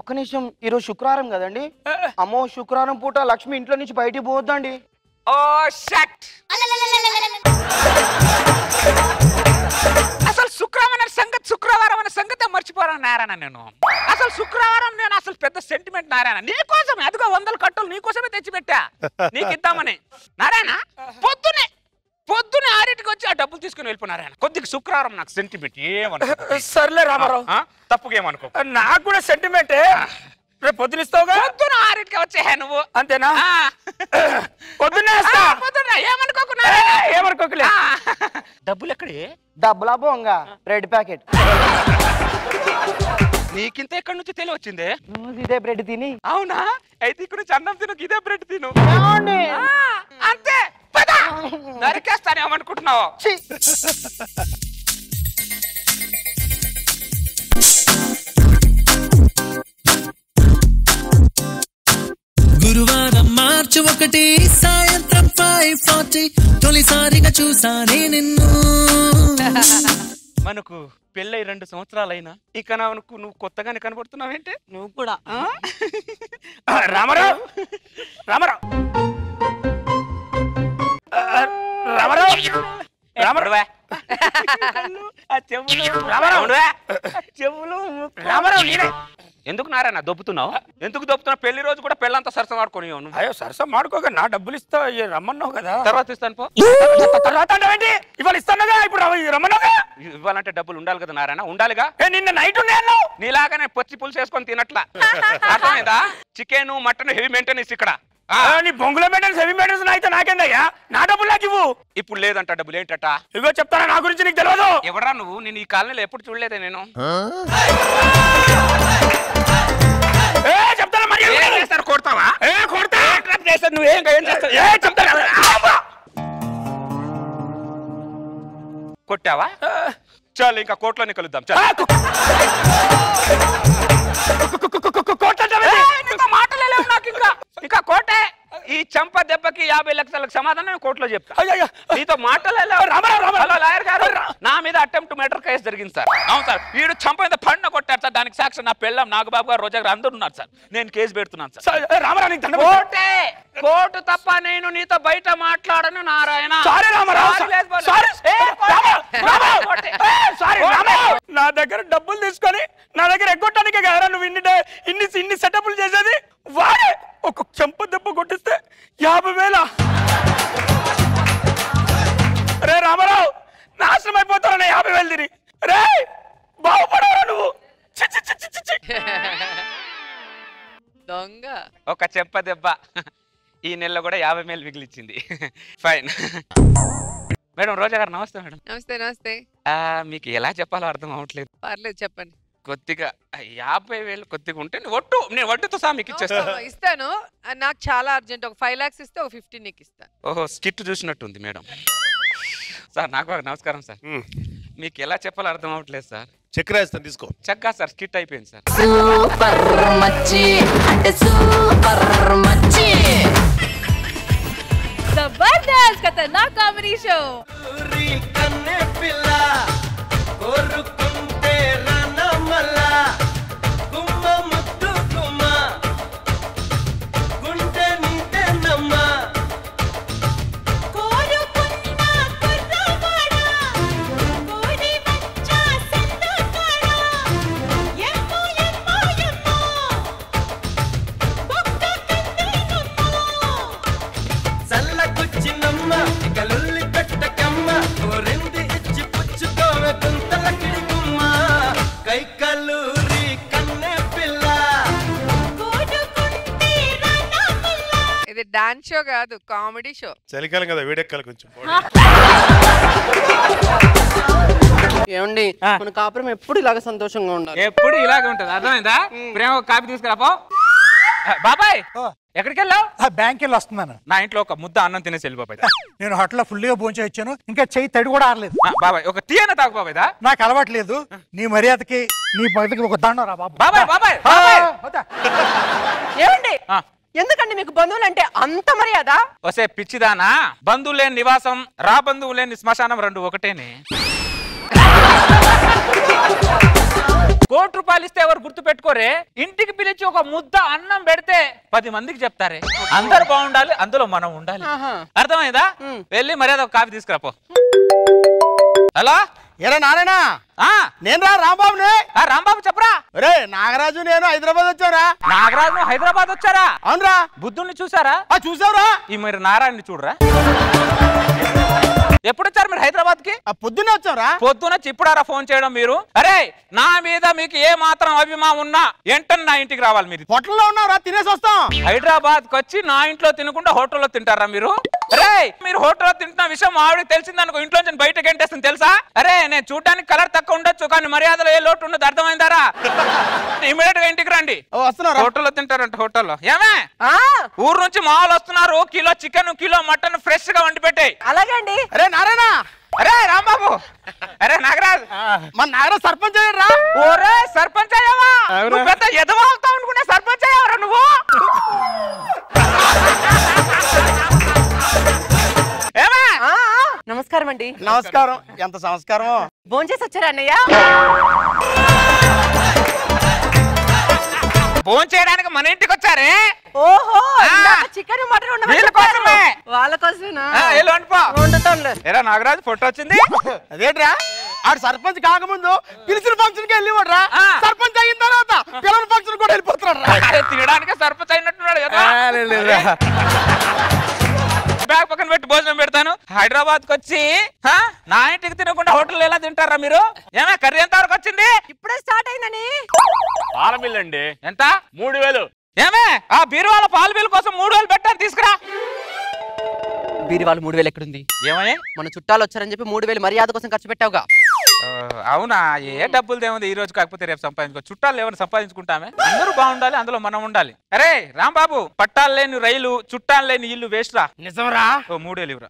S4: ఒక్క నిమిషం, ఈరోజు శుక్రవారం కదండి. అమ్మో శుక్రవారం పూట లక్ష్మి ఇంట్లో నుంచి బయటికి పోవద్దండి.
S3: ఓ షట్! అసలు శుక్రవారం అనే సంగతి మర్చిపోరా నారాయణ. నేను అసలు శుక్రవారం నేను అసలు పెద్ద సెంటిమెంట్ నారాయణ. నీకోసమే అదిగో 100 కట్టలు నీకోసమే తెచ్చిపెట్టా, నీకు ఇద్దామని. నారాయణ పొద్దునే 6టికి వచ్చి ఆ డబ్బులు తీసుకుని వెళ్ళిపోయినారాయణ. కొద్దిగా శుక్రవారం నాకు సెంటిమెంట్ ఏమనుకో.
S7: సర్లే రామారావు,
S3: తప్పుగా ఏమనుకో.
S7: నాకు కూడా సెంటిమెంటే. రేపు పొద్దునిస్తావుగా?
S3: పొద్దున 6టికి వచ్చే నువ్వు.
S7: అంతేనా? పొద్దున్నే ఏమనుకోకులే.
S3: డబ్బులు ఎక్కడే?
S4: డబ్బులా బోంగా బ్రెడ్ ప్యాకెట్.
S3: నీకింత ఎక్కడి నుంచి తెలియవచ్చిందే?
S4: ఇదే బ్రెడ్ తిని.
S3: అవునా? అయితే ఇక్కడ అన్నం తిను, ఇదే బ్రెడ్ తిను. అంతే, నరికేస్తాను ఏమనుకుంటున్నావు?
S6: గురువారం మార్చి 1 సాయంత్రం 5:40 తొలిసారిగా చూసానే నిన్ను.
S3: మనకు పెళ్ళై 2 సంవత్సరాలైనా ఇక నువ్వు కొత్తగానే కనబడుతున్నావేంటి?
S4: నువ్వు కూడా.
S7: రామారావు
S3: ఎందుకు నారాయణ దొబ్బుతున్నావు? ఎందుకు దొబ్బుతున్నావు? పెళ్లి రోజు కూడా పెళ్ళంతా సరసం ఆడుకొని.
S7: అయ్యో సరసం ఆడుకోగా నా డబ్బులు ఇస్తా రమ్మన్నావు కదా.
S3: తర్వాత ఇస్తాను పో.
S7: తర్వాత అంటే ఇవాళ ఇస్తానుగా, ఇప్పుడు రమ్మన్నావుగా.
S3: ఇవ్వాలంటే డబ్బులు ఉండాలి కదా నారాయణ. ఉండాలిగా.
S7: నిన్న నైట్ ఉన్నాను
S3: నీలాగానే పొచ్చి పులుసు వేసుకొని తినట్లా. అర్థమైందా? చికెన్ మటన్ హెవీ మెయింటెనెన్స్ ఇక్కడ.
S7: నీ బొంగుల మెయింటెనెన్స్ హెవీ మెయింటెనెన్స్ అయితే నాకేందయ్యా? నా డబ్బులు నాకు ఇవ్వు.
S3: ఇప్పుడు లేదంట డబ్బులు. ఏంటట?
S7: ఇగో చెప్తారా, నా గురించి నీకు తెలియదు.
S3: ఎవరా నువ్వు? నేను ఈ కాలనీలో ఎప్పుడు చూడలేదే నేను.
S7: చెప్తాను మరి.
S3: కొడతావా?
S7: కొడతా.
S3: నువ్వేం చెప్తాను. కొట్టావా? చాలు, ఇంకా కోర్టులోనే కలుద్దాం. మాటలేవు నాకు ఇంకా కోటే. ఈ చంప దెబ్బకి 50 లక్షలకు సమాధానం కోర్టులో చెప్తా. నీతో మాటలేవు. లాయర్ గారు, నా మీద అటెంప్ట్ మర్డర్ కేసు జరిగింది సార్. అవును సార్, వీడు చంప మీద పండ కొట్టారు సార్. దానికి సాక్షి నా పెళ్ళం నాగబాబు గారు, రోజా గారు అందరూ ఉన్నారు సార్. నేను కేసు పెడుతున్నాను సార్. కోటే, కోర్టు తప్ప నేను నీతో బయట మాట్లాడను నారాయణ.
S7: నా దగ్గర డబ్బులు తీసుకొని నా దగ్గర ఎగ్గొట్టడానికి కదా నువ్వు ఇన్ని సెటప్లు చేసేది. వాడే ఒక చెంప దెబ్బ కొట్టిస్తే 50,000. రే రామారావు, నాశనం అయిపోతావు 50,000 తిని. రే బాగుపడవరా నువ్వు.
S5: దొంగ.
S3: ఒక చెంప దెబ్బ ఈ నెలలో కూడా 50,000 మిగిలిచ్చింది. ఫైన్. మేడం రోజా గారు నమస్తే మేడం.
S5: నమస్తే నమస్తే.
S3: మీకు ఎలా చెప్పాలో అర్థం అవ్వట్లేదు.
S5: పర్లేదు చెప్పండి.
S3: కొద్దిగా 50,000 కొద్దిగా ఉంటే నేను వడ్డీతో సహా మీకు ఇచ్చేస్తాను.
S5: ఇస్తాను. నాకు చాలా అర్జెంట్. ఒక 5 lakhs ఇస్తే ఒక 15 నీకు ఇస్తాను.
S3: ఓహో స్కిట్ చూసినట్టుంది మేడం. సార్ నాకు నమస్కారం సార్. మీకు ఎలా చెప్పాలో అర్థం అవ్వట్లేదు సార్.
S8: చెక్ రాస్తాను తీసుకో.
S3: చక్కా సార్ స్కిట్ అయిపోయింది సార్.
S9: సూపర్ మచ్చి అంటే సూపర్ మచ్చి.
S1: Jabardasth Khatarnak comedy show.
S5: ఇది డాన్స్ షో కాదు, కామెడీ షో.
S8: చలికాలం కదా వేడెక్కాలి కొంచెం.
S4: ఏమండి మన కాపురం ఎప్పుడు ఇలాగ సంతోషంగా ఉండాలి.
S3: ఎప్పుడు ఇలాగే ఉంటుంది. అర్థమైందా? ప్రేమ కాపీ తీసుకురాపో. బాబాయ్ ఎక్కడికి వెళ్ళావు?
S10: బ్యాంక్ వెళ్ళి వస్తున్నాను.
S3: నా ఇంట్లో ఒక ముద్ద అన్నం తినేసి వెళ్ళి బాబాయ్.
S10: నేను హోటల్లో ఫుల్గా భోంచే వచ్చాను. ఇంకా చెయ్యి తడి కూడా ఆరలేదు.
S3: బాబాయ్ ఒక టీ అయినా తాగు బాబాయ్.
S10: నాకు అలవాట్లేదు. నీ మర్యాదకి నీ పద్ధతికి ఒక దండం రా బాబు.
S3: బాబాయ్ బాబాయ్
S4: ఏమండి ఎందుకండి మీకు బంధువులు అంటే అంత మర్యాద?
S3: వసే పిచ్చిదానా, బంధువులు లేని నివాసం రా బంధువు లేని శ్మశానం రెండు ఒకటేనే. ₹1 ఇస్తే ఎవరు గుర్తు పెట్టుకోరే. ఇంటికి పిలిచి ఒక ముద్ద అన్నం పెడితే 10 మందికి చెప్తారే. అందరు బాగుండాలి, అందులో మనం ఉండాలి. అర్థమైందా? వెళ్ళి మర్యాద ఒక కాఫీ తీసుకురాపో. హలో
S4: ఏరా నారాయణ, నేను రా రాంబాబుని.
S3: రాంబాబు చెప్పరా.
S4: రే నాగరాజు నేను హైదరాబాద్ వచ్చారా.
S3: నాగరాజు హైదరాబాద్ వచ్చారా?
S4: అవునరా.
S3: బుద్ధుణ్ణి చూసారా?
S4: చూసావురా.
S3: ఈ మీరు నారాయణని చూడరా. ఎప్పుడు వచ్చారు మీరు హైదరాబాద్ కి?
S4: పొద్దున్నే వచ్చారా.
S3: పొద్దున చిప్పుడారా ఫోన్ చేయడం మీరు? అరే నా మీద మీకు ఏ మాత్రం అభిమానం ఉన్నా వెంటనే నా ఇంటికి రావాలి. మీరు
S4: హోటల్లో ఉన్నారా, తినేసి వస్తాం.
S3: హైదరాబాద్ కి వచ్చి నా ఇంట్లో తినకుండా హోటల్లో తింటారా మీరు? అరే మీరు హోటల్లో తింటున్న విషయం ఆవిడకి తెలిసిందనుకో ఇంట్లో నుంచి బయటకి ఎంటేస్తుంది తెలుసా? అరే నేను చూడడానికి కలర్ తక్కువ ఉండొచ్చు కానీ మర్యాదలో ఏ లోటు ఉండదు. అర్థమైందారా? ఇమీడియట్ గా ఇంటికి రండి. హోటల్లో తింటారంట. హోటల్లో ఏమే ఊరు నుంచి మామూలు వస్తున్నారు. Kilo chicken kilo mutton fresh గా వండి పెట్టాయి.
S4: అలాగే అండి. అరే నారాయణ.
S3: అరే రాంబాబు. అరే నాగరాజ్.
S4: మన నాగరాజ్ సర్పంచ్ అయ్యారా?
S3: ఓరే సర్పంచ్ అయ్యావా? నువ్వు పెద్ద ఎదవాళ్తావు అనుకుంటే సర్పంచ్ అయ్యావరా నువ్వు?
S4: నమస్కారం అండి. నమస్కారం. ఎంత సంస్కారం. భోంచేసి వచ్చారా అన్నయ్య?
S3: ఫోన్ చేయడానికి మన ఇంటికి వచ్చారే.
S4: ఓహో చికెన్ మటన్ వాళ్ళ కోసమేనా?
S3: ఏరా నాగరాజు ఫోటో వచ్చింది.
S4: అదేట్రా ఆడు సర్పంచ్ కాకముందు పిలిచిన ఫంక్షన్ కి వెళ్ళివాడ్రా. సర్పంచ్ అయిన తర్వాత పిల్లల ఫంక్షన్ కూడా వెళ్ళిపోతున్నాడు.
S3: తినడానికి సర్పంచ్ అయినట్టున్నాడు కదా. బ్యాగ్ పక్కన పెట్టి భోజనం పెడతాను. హైదరాబాద్ కి వచ్చి నా ఇంటికి తినకుండా హోటల్ ఎలా తింటారా మీరు? ఏమే కర్రీ ఎంత వరకు వచ్చింది?
S4: ఇప్పుడే స్టార్ట్ అయిందని.
S3: పాల బిల్ అండి ఎంత? 3000. ఏమే ఆ బీరువాల పాల బిల్ కోసం 3000 పెట్టాను తీసుకురా.
S4: బీరువాలు 3000 ఎక్కడుంది?
S3: ఏమని
S4: మన చుట్టాలు వచ్చారని చెప్పి 3000 మర్యాద కోసం ఖర్చు పెట్టావుగా.
S3: అవునా? ఏ డబ్బులు ఏముంది ఈ రోజు కాకపోతే రేపు సంపాదించుకో. చుట్టాలు ఏమైనా సంపాదించుకుంటామే. అందరూ బాగుండాలి, అందులో మనం ఉండాలి. అరే రాంబాబు పట్టాలు లేని రైలు చుట్టాలు లేని ఇల్లు వేస్ట్ రా.
S4: నిజంరా?
S3: 3000 ఇవ్వరా.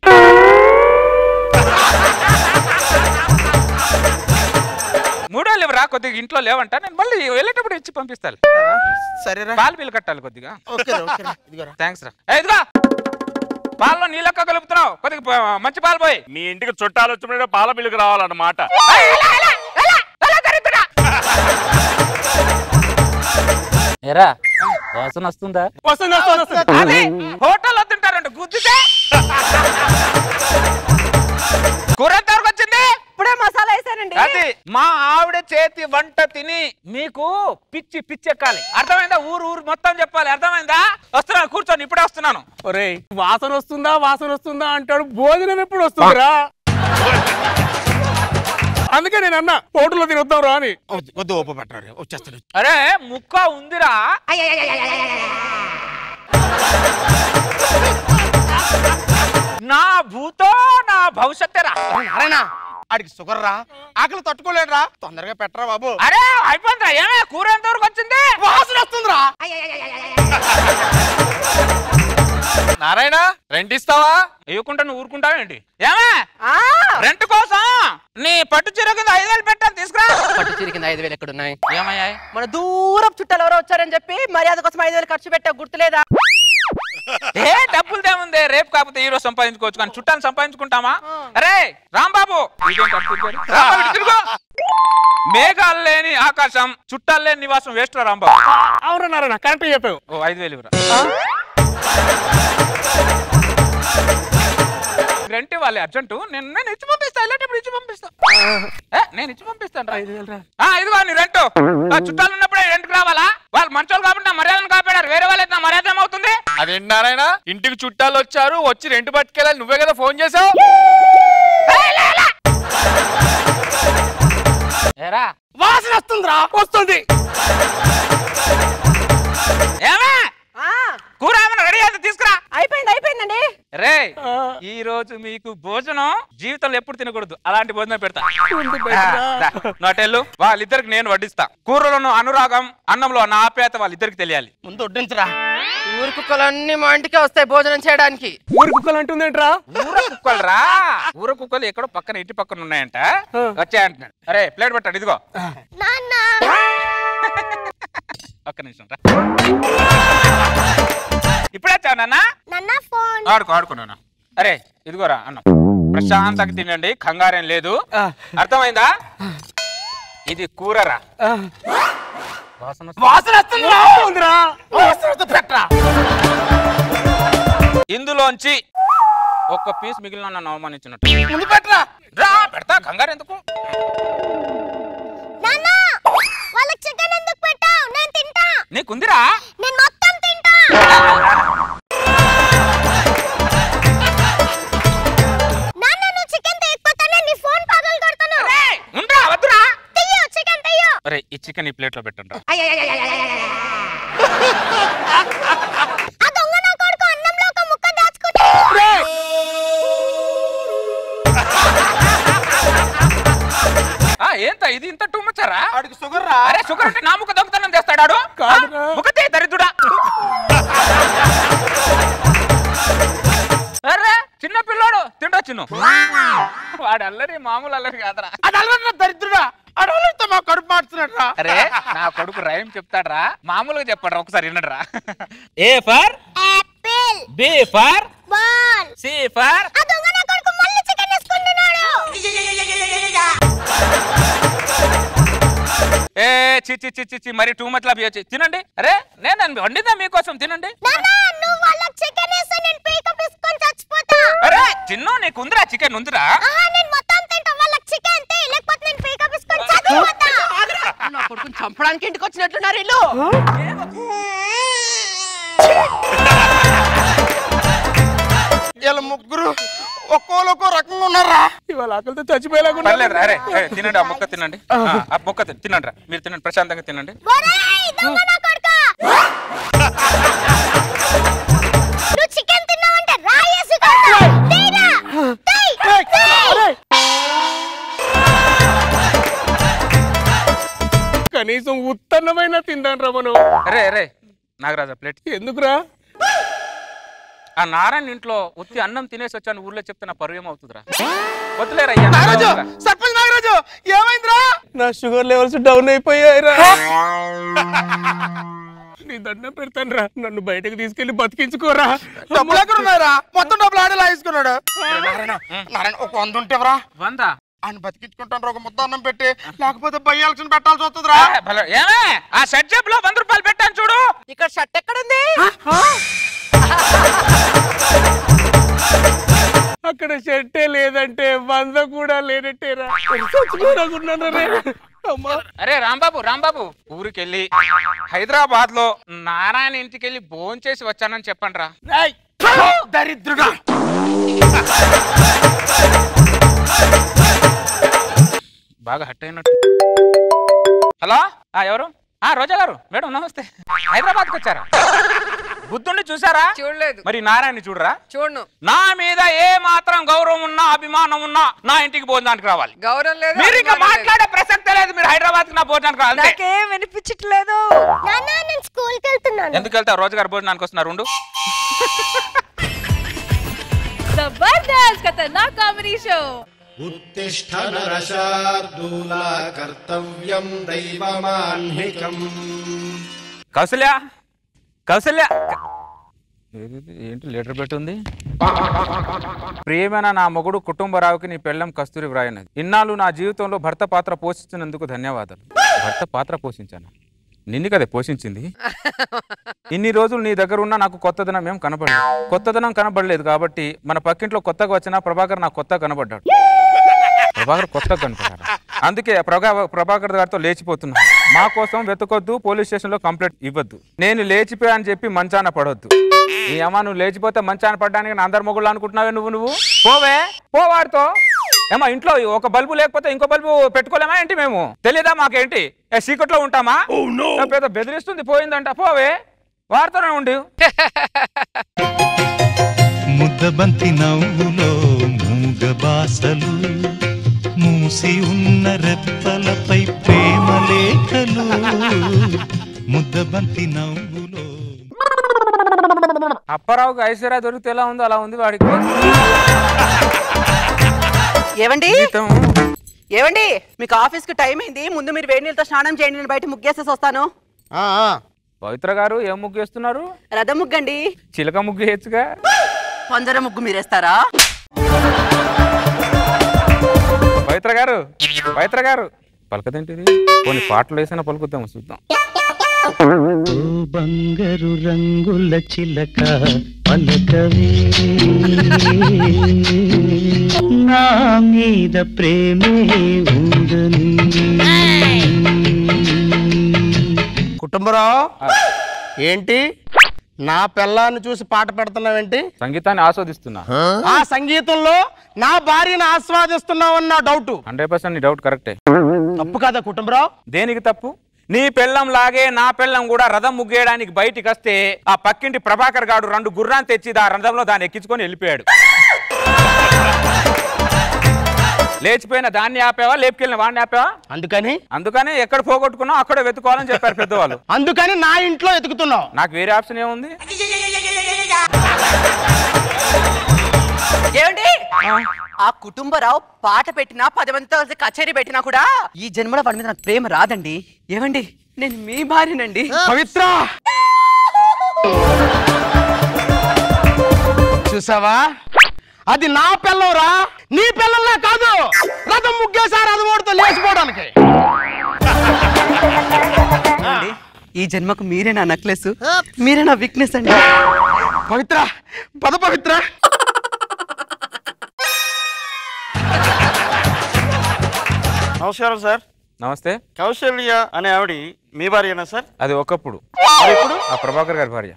S3: 3000 ఇవ్వరా. కొద్దిగా ఇంట్లో లేవంట, నేను మళ్ళీ వెళ్ళేటప్పుడు ఇచ్చి పంపిస్తాను.
S4: సరేరా.
S3: పాల బిల్లు కట్టాలి కొద్దిగా. థ్యాంక్స్ రా. ఇదిగో పాలలో నీళ్ళక్క కలుపుతున్నావు, కొద్దిగా మంచి పాలు పోయి.
S7: మీ ఇంటికి చుట్టాలు వచ్చినప్పుడు పాల బిల్లుకు రావాలన్నమాట.
S3: ఏరా వాసన వస్తుందా? హోటల్లో తింటారంట గుద్దితే. కూర ఎంత వరకు వచ్చింది?
S4: ఇప్పుడే మసాలా వేసానండి.
S3: అది మా ఆవిడ చేతి వంట తిని మీకు పిచ్చి పిచ్చెక్కాలి. అర్థమైందా? ఊరు ఊరు మొత్తం చెప్పాలి. అర్థమైందా? వస్తున్నాను, కూర్చొని ఇప్పుడే వస్తున్నాను.
S7: ఒరే వాసన వస్తుందా వాసన వస్తుందా అంటాడు, భోజనం ఎప్పుడు వస్తుందిరా? అందుకే నేను అన్నా హోటల్లో తినొద్దాం రా అని.
S8: వద్దు ఓప పెట్టారు వచ్చేస్తాడు.
S3: అరే ముక్క ఉందిరా. నా భూతో నా భవిష్యత్తేరా.
S4: నారాయణ ఆడికి షుగర్ రా, ఆకలి తట్టుకోలేదురా, తొందరగా పెట్టరా బాబు.
S3: అరే అయిపోయిందిరా. ఏమే కూర ఎంతవరకు వచ్చింది?
S4: వాసన వస్తుందిరా.
S11: నారాయణ రెంట్ ఇస్తావా?
S3: ఇవ్వకుండా నువ్వు ఊరుకుంటావేంటి? ఏమే రెంట్ కోసం నీ పట్టు చీర కింద 5,000 పెట్టాను, తీసుకురా.
S12: పట్టు చీర కింద 5,000 ఎక్కడ ఉన్నాయి?
S3: ఏమయ్యా?
S12: మన దూరపు చుట్టాలు ఎవరో వచ్చారని చెప్పి మర్యాద కోసం 5,000 ఖర్చు పెట్టా, గుర్తులేదా?
S3: ఏ డబ్బులు దేముంది, రేపు కాకపోతే ఈ రోజు సంపాదించుకోవచ్చు, కానీ చుట్టాన్ని సంపాదించుకుంటామా? అరే రాంబాబు, మేఘాలు లేని ఆకాశం, చుట్టాలు లేని నివాసం వేస్ట్ రా రాంబాబు.
S7: అవునన్నారా? కరెక్ట్ చెప్పావు.
S3: ఓ 5,000 ఇవ్వరా. రెంట్ ఇవ్వాలి అర్జెంటు. నేను ఇచ్చి పంపిస్తా, ఇలాంటప్పుడు ఇచ్చి పంపిస్తా. నేను ఇచ్చి పంపిస్తాను.
S7: 5,000
S3: ఇదిగో నీ రెంట్. చుట్టాలు ఉన్నప్పుడే రెంట్కి రావాలా? వాళ్ళు మంచోళ్ళు కాబట్టి నా మర్యాదను కాపాడారు, వేరే వాళ్ళైతే నా మర్యాద ఏమవుతుంది?
S11: అదేంటి నారాయణ, ఇంటికి చుట్టాలు వచ్చారు, వచ్చి రెంట్ పట్టుకెళ్ళాలి, నువ్వే కదా ఫోన్ చేసావు.
S3: ఏరా
S4: వాసన వస్తుందిరా.
S7: వస్తుంది.
S3: ఏమే కూర ఏమైనా రెడీ అయితే తీసుకురా.
S12: అయిపోయిందండి.
S3: రే ఈ రోజు మీకు భోజనం జీవితంలో ఎప్పుడు తినకూడదు, అలాంటి భోజనం పెడతా. నాటెళ్ళు వాళ్ళిద్దరికి నేను వడ్డిస్తా. కూరలోను అనురాగం, అన్నంలో నా ఆప్యాయత వాళ్ళిద్దరికి తెలియాలి.
S4: ముందు వడ్డించరా.
S12: ఊరు కుక్కలన్నీ మా ఇంటికే వస్తాయి భోజనం చేయడానికి.
S7: ఊరు కుక్కలు అంటుందేంట్రా?
S3: ఊర కుక్కలు రా. ఊర కుక్కలు ఎక్కడో పక్కన ఇంటి పక్కన ఉన్నాయంట, వచ్చాయంటున్నాడు. అరే ప్లేట్ పెట్టాడు, ఇదిగో. ఒక్క నిమిషం రా. ఇప్పుడే వచ్చావు నాన్న? ఆడుకున్నాను. అరే ఇదిగోరా అన్నం, ప్రశాంతంగా తినండి, కంగారేం లేదు, అర్థమైందా? ఇది కూరరా. ఇందులోంచి ఒక్క పీస్ మిగిలిన నన్ను అవమానించినట్టు పెట్టరా. రా పెడతా, కంగారు ఎందుకు? నీకుందిరా? అరే ఈ చికెన్ ఈ ప్లేట్ లో పెట్టండి. ఏంత ఇది ఇంత టూ మచ్చారా?
S4: ఆడికి షుగర్ రా.
S3: అరే షుగర్ అంటే నా ముక్క దొంగతనం చేస్తాడు. ముఖతే దరిద్రుడా. అరే చిన్న పిల్లోడు తిండొచ్చును. వాడు అల్లరి మామూలు అల్లరి కాదరా.
S4: అది అల్లరి దరిద్రుడా. అడవులతో మా కడుపు మార్చున్నాడు.
S3: అరే నా కొడుకు రైమ్ చెప్తాడ్రా, మామూలుగా చెప్పాడ్రా, ఒకసారి వినడ్రా. A for apple, B for ball, C for A చి చి చి చి మరి టూ మచ్ లాభి వచ్చి తినండి. అరే నేను వండిదా మీకోసం, తినండి. అరే చిన్ను నీకుందిరా చికెన్ ఉందిరా?
S12: నా కొడుకుని చంపడానికి ఇంటికి వచ్చినట్లున్నారు ఇల్లు.
S4: వీళ్ళ ముగ్గురు ఒక్కోళ్ళొక్కో రకంగా ఉన్నారా.
S7: ఇవాళ ఆకలితో చచ్చిపోయేలాగా.
S3: అరే తినండి, ఆ ముక్క తినండి, ఆ ముక్క తినండి రా. మీరు తినండి, ప్రశాంతంగా తినండి.
S7: కనీసం ఉత్తన్నమైన తిందాం రా మనం.
S3: అరే నాగరాజా ప్లేట్
S7: ఎందుకురా?
S3: ఆ నారాయణ ఇంట్లో ఉత్తి అన్నం తినేసి వచ్చాను ఊర్లో చెప్తే నా పరువు ఏమవుతుందిరా? వద్దులేరా.
S4: సర్పంచ్ నాగరాజు ఏమైందిరా?
S7: నా షుగర్ లెవెల్స్ డౌన్ అయిపోయాయిరా. నీ దండం పెడతాను రా, నన్ను బయటకు తీసుకెళ్లి బతికించుకోరా.
S4: డబ్బులు ఎక్కడ ఉన్నారా? మొత్తం డబ్బులు ఆడేలా తీసుకున్నాడు. నారాయణ ఒక 100 ఉంటేవరా?
S3: 100
S4: ఆయన బతికించుకుంటాను. ఒక ముద్ద అన్నం పెట్టి, లేకపోతే బయ్యాల్సిన పెట్టాల్సి వస్తుందిరా.
S3: ఏమే ఆ షర్ట్ జేబులో 100 రూపాయలు పెట్టాను చూడు.
S12: ఇక్కడ షర్ట్ ఎక్కడుంది?
S7: అక్కడ షర్టే లేదంటే 100 కూడా లేనట్టేరా.
S3: అరే రాంబాబు ఊరికెళ్ళి హైదరాబాద్ లో నారాయణ ఇంటికి వెళ్ళి భోజనం చేసి వచ్చానని చెప్పండి రా.
S4: దరిద్రుడా.
S3: బాగా హట్ అయినట్టు. హలో ఎవరు? రోజా గారు మేడం నమస్తే. హైదరాబాద్కి వచ్చారా? బుద్ధుడిని చూసారా?
S5: చూడలేదు.
S3: మరి నారాయణ చూడరా?
S5: చూడను.
S3: నా మీద ఏ మాత్రం గౌరవం ఉన్నా అభిమానం ఉన్నా నా ఇంటికి భోజనానికి రావాలి.
S5: గౌరవం లేదు.
S3: మీరు ఇంకా మాట్లాడే ప్రసక్తే లేదు. మీరు హైదరాబాద్ కి నా భోజనానికి రావాలి.
S5: నాకేం వినిపించట్లేదు.
S13: నేను స్కూల్ కి వెళ్తున్నాను.
S3: ఎందుకు వెళ్తావు? రోజుగారు భోజనానికి వస్తున్నారు. ఉండు.
S14: Jabardasth Khatarnak comedy show.
S15: ఉత్తిష్ఠ నరశార్దూలా కర్తవ్యం దైవమాన్హికం.
S3: కౌసల్య కౌసల్య ఏంటి లెటర్ పెట్టుంది? ప్రియమైన నా మొగుడు కుటుంబరావుకి నీ పెళ్ళం కస్తూరి వ్రాయనది. ఇన్నాళ్ళు నా జీవితంలో భర్త పాత్ర పోషించినందుకు ధన్యవాదాలు. భర్త పాత్ర పోషించాను? నిన్ను కదే పోషించింది. ఇన్ని రోజులు నీ దగ్గర ఉన్న నాకు కొత్తదనం ఏం కనబడలేదు. కొత్తదనం కనబడలేదు కాబట్టి మన పక్కింట్లో కొత్తగా వచ్చిన ప్రభాకర్ నాకు కొత్తగా కనబడ్డాడు. ప్రభాకర్ కొత్తగా కనపడ్డాడు. అందుకే ప్రభాకర్ గారితో లేచిపోతున్నా. మా కోసం వెతకొద్దు, పోలీస్ స్టేషన్ లో కంప్లైంట్ ఇవ్వద్దు. నేను లేచిపోయా అని చెప్పి మంచాన పడొద్దు. నీ అమ్మ నువ్వు లేచిపోతే మంచాన పడ్డానికి నా అందరు మొగుళ్ళు అనుకుంటున్నావే నువ్వు పోవే పోవాడితో. ఏమా ఇంట్లో ఒక బల్బు లేకపోతే ఇంకో బల్బు పెట్టుకోలేమా ఏంటి? మేము తెలియదా మాకేంటి? సీక్రెట్లో ఉంటామా? పెద్ద బెదిరిస్తుంది పోయిందంట. పోవే వారితోనే ఉండి.
S16: ముద్దబంతి నవ్వులో మూగ బాసలు, మూసి ఉన్న రెప్పలపై ప్రేమ లేఖలు. ముద్దబంతి నవ్వులో.
S3: అప్పారావుకి ఐశ్వర్య దొరికితే ఎలా ఉందో అలా ఉంది వాడికి.
S12: ఏవండి ఏవండి మీకు ఆఫీస్ కి టైం అయింది. ముందు మీరు వేడి నీళ్ళతో స్నానం చేయండి. నేను బయట ముగ్గేసేసి వస్తాను.
S3: పవిత్ర గారు ఏం ముగ్గు వేస్తున్నారు?
S12: రథ ముగ్గండి.
S3: చిలక ముగ్గు వేయచ్చుగా.
S12: పంజర ముగ్గు మీరేస్తారా?
S3: పవిత్ర గారు పవిత్ర గారు పలకదేంటిది? కొన్ని పాటలు వేసినా పలుకుద్దాం చూద్దాం.
S16: బంగారు రంగుల చిలక పలకవే, నా మీద ప్రేమే ఉందని.
S4: కుటుంబరావు ఏంటి నా పిల్లాన్ని చూసి పాట పెడుతున్నావేంటి?
S3: సంగీతాన్ని ఆస్వాదిస్తున్నా.
S4: ఆ సంగీతంలో నా భార్యను ఆస్వాదిస్తున్నావన్న డౌట్.
S3: 100% నీ డౌట్ కరెక్టే.
S4: తప్పు కదా కుటుంబరావు?
S3: దేనికి తప్పు? నీ పెళ్ళం లాగే నా పెళ్ళం కూడా రథం ముగ్గేయడానికి బయటికి వస్తే ఆ పక్కింటి ప్రభాకర్ గాడు 2 గుర్రాన్ని తెచ్చి ఆ రథంలో దాన్ని ఎక్కించుకొని వెళ్ళిపోయాడు. లేచిపోయిన దాన్ని ఆపేవా, లేపుకెళ్ళిన వాడిని ఆపేవా? అందుకని ఎక్కడ పోగొట్టుకున్నావు అక్కడే వెతుకోవాలని చెప్పారు పెద్దవాళ్ళు.
S4: అందుకని నా ఇంట్లో వెతుకుతున్నావు.
S3: నాకు వేరే ఆప్షన్ ఏముంది?
S12: ఏమండి ఆ కుటుంబరావు పాట పెట్టినా 10 మందితో కచేరీ పెట్టినా కూడా ఈ జన్మలో వాడి మీద నాకు ప్రేమ రాదండి. ఏమండి నేను మీ భార్యనండి.
S4: పవిత్ర చూసావా? అది నా పిల్లవరా, నీ పిల్లల్లా కాదు. రథం ముగ్గేసారు అది ఓడితో లేచిపోవడానికి.
S12: ఈ జన్మకు మీరే నా నెక్లెస్, మీరే నా వీక్నెస్ అండి.
S4: పవిత్ర పద పవిత్ర.
S17: నమస్కారం సార్.
S3: నమస్తే.
S17: కౌశల్య అనే ఆవిడ మీ భార్యనా సార్?
S3: అది ఒకప్పుడు. ఇప్పుడు ఆ ప్రభాకర్ గారి భార్య.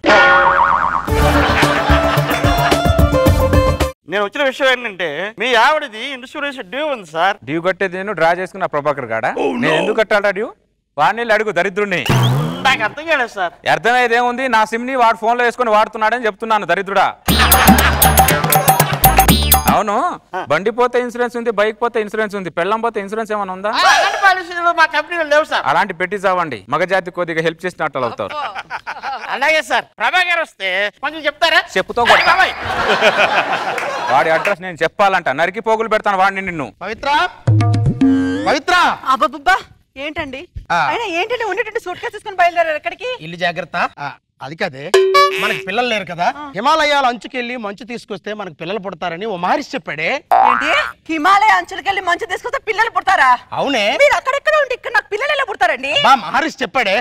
S17: నేను వచ్చిన విషయం ఏంటంటే మీ ఆవిడది ఇన్సూరెన్స్ డ్యూ ఉంది సార్.
S3: డ్యూ కట్టేది నేను డ్రా చేసుకున్న ప్రభాకర్ గాడా? నేను ఎందుకు కట్టాలా డ్యూ? వాడిని అడుగు దరిద్రుడిని.
S17: నాకు అర్థం కాలేదు సార్.
S3: అర్థమయ్యేది ఏముంది? నా సిమ్ ని వాడు ఫోన్ లో వేసుకొని వాడుతున్నాడని చెప్తున్నాను దరిద్రుడా. అవును, బండి పోతే ఇన్సూరెన్స్ ఉంది, బైక్ పోతే ఇన్సూరెన్స్ ఉంది, పెళ్ళం పోతే ఇన్సూరెన్స్ ఏమైనా ఉందా?
S17: మా కంపెనీలో లేవు సార్.
S3: అలాంటి పెట్టి చావండి. మగజాతి కొద్దిగా హెల్ప్ చేసినట్టు అవుతారు.
S17: అలాగే సార్. ప్రభాకర్ వస్తే కొంచెం చెప్తారా?
S3: చెప్పుతో వాడి అడ్రస్ నేను చెప్పాలంట. నరికి పోగులు పెడతాను వాడిని. నిన్ను
S4: పవిత్ర పవిత్ర.
S12: అబ్బబ్బబ్బా ఏంటండి అయినా ఏంటంటే ఉండేటట్టు సూట్ కేసు తీసుకొని బయలుదేరారు ఎక్కడికి?
S4: ఇల్లు జాగ్రత్త. అది కదే మనకి పిల్లలు లేరు కదా. హిమాలయాల అంచుకెళ్ళి మంచు తీసుకొస్తే మనకు పిల్లలు పుడతారని ఓ మహర్షి చెప్పాడే.
S12: ఏంటి హిమాలయ అంచులకెళ్ళి మంచు తీసుకొస్తే పిల్లలు పుడతారా?
S4: అవునే.
S12: మీరు అక్కడెక్కడ ఉండి ఇక్కడ నాకు పిల్లలు ఎలా పుడతారండి?
S4: మహర్షి చెప్పాడే.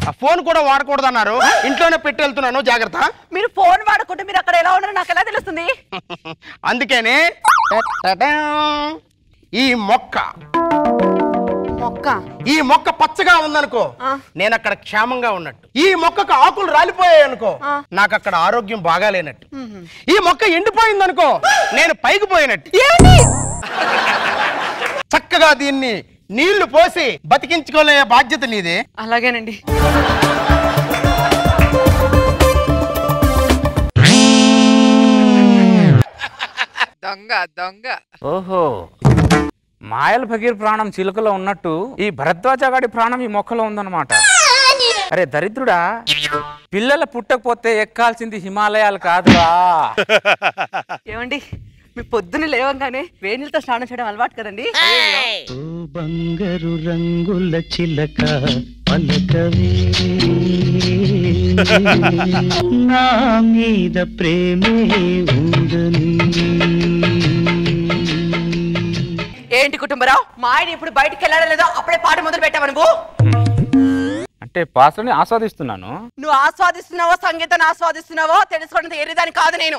S4: ఆ ఫోన్ కూడా వాడకూడదు అన్నారు. ఇంట్లోనే పెట్టి వెళ్తున్నాను, జాగ్రత్త.
S12: మీరు ఫోన్ వాడకుంటే మీరు అక్కడ ఎలా ఉన్నారో నాకు ఎలా తెలుస్తుంది?
S4: అందుకనే ఈ మొక్క పచ్చగా ఉందనుకో, నేను అక్కడ క్షేమంగా ఉన్నట్టు. ఈ మొక్కకు ఆకులు రాలిపోయాయి అనుకో, నాకు అక్కడ ఆరోగ్యం బాగాలేనట్టు. ఈ మొక్క ఎండిపోయిందనుకో, నేను పైకి పోయినట్టు. చక్కగా దీన్ని నీళ్లు పోసి బతికించుకోలే బాధ్యత నీదే.
S12: అలాగేనండి.
S5: దొంగ దొంగ.
S3: ఓహో, మాయల ఫకీర్ ప్రాణం చిలుకలో ఉన్నట్టు ఈ భరద్వాజగాడి ప్రాణం ఈ మొక్కలో ఉందన్నమాట. అరే దరిద్రుడా, పిల్లలు పుట్టకపోతే ఎక్కాల్సింది హిమాలయాలు కాదురా.
S12: ఏమండి, మీ పొద్దున లేవంగానే వేణిలతో స్నానం చేయడం అలవాటు కదండి.
S16: ఓ బంగారు రంగుల చిలక పలకవే, నా మీద ప్రేమే ఉందని.
S12: ఏంటి కుటుంబరావు, మా ఆయన ఇప్పుడు బయటికి వెళ్ళాడో లేదో అప్పుడే పాట మొదలు పెట్టావు నువ్వు.
S3: అంటే పాటని ఆస్వాదిస్తున్నాను.
S12: నువ్వు ఆస్వాదిస్తున్నావో సంగీతాన్ని ఆస్వాదిస్తున్నావో తెలుసుకోవడం ఎరిదాని కాదు నేను.